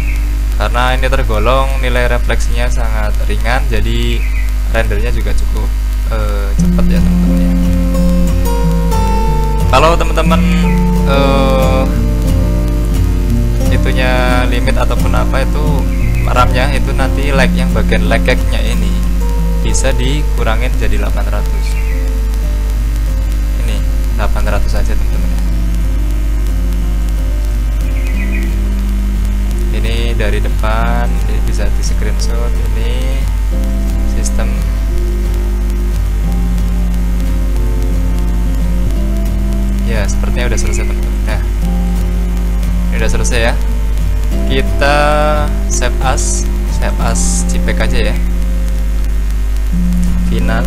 karena ini tergolong nilai refleksinya sangat ringan, jadi rendernya juga cukup cepat ya teman-teman ya. Kalau teman-teman itunya limit ataupun apa itu RAM-nya itu nanti lag, yang bagian lag-nya ini bisa dikurangin jadi 800. Ini 800 aja teman-teman ya. Ini dari depan, ini bisa di screenshot. Ini sistem. Ya, sepertinya udah selesai teman-teman. Nah, ini udah selesai ya. Kita save as JPEG aja ya. Final.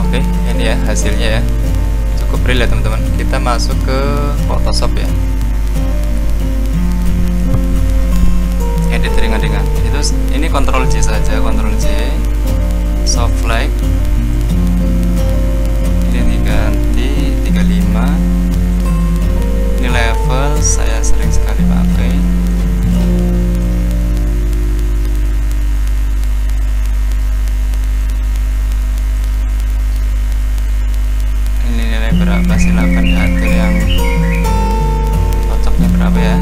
Oke, ini ya hasilnya ya. Cukup real ya teman-teman. Kita masuk ke Photoshop ya. Edit ringan-ringan. Ini Ctrl J saja, Ctrl J. Soft light. Ganti 35. Ini level saya sering sekali pakai. Ini nilai berapa, silahkan diatur yang cocoknya berapa ya.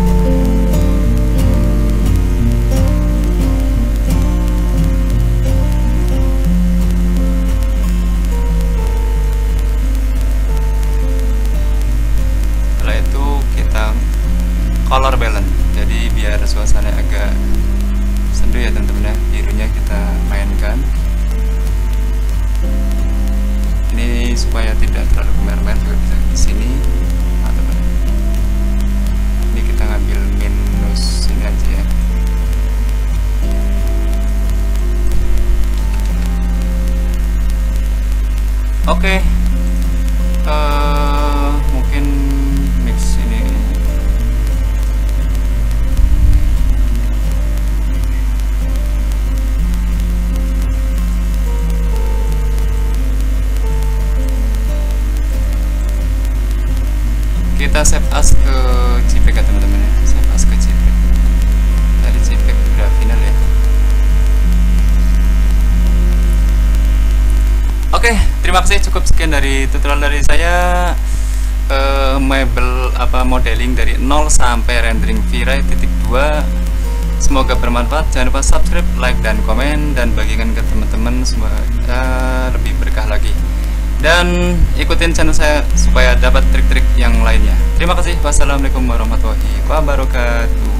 Color balance, jadi biar suasana agak sendu ya teman-teman ya. Birunya kita mainkan ini supaya tidak terlalu merah-merah, juga bisa di sini teman-teman. Ini kita ngambil minus ini aja ya. Oke. Mungkin mix ini kita save as ke JPEG ya teman-teman ya. Save as ke JPEG. Dari JPEG udah final ya. Oke, terima kasih, cukup sekian dari tutorial dari saya. Mebel modeling dari 0 sampai rendering V-Ray titik 2. Semoga bermanfaat. Jangan lupa subscribe, like, dan komen, dan bagikan ke teman-teman semoga lebih berkah lagi. Dan ikutin channel saya supaya dapat trik-trik yang lainnya. Terima kasih. Wassalamualaikum warahmatullahi wabarakatuh.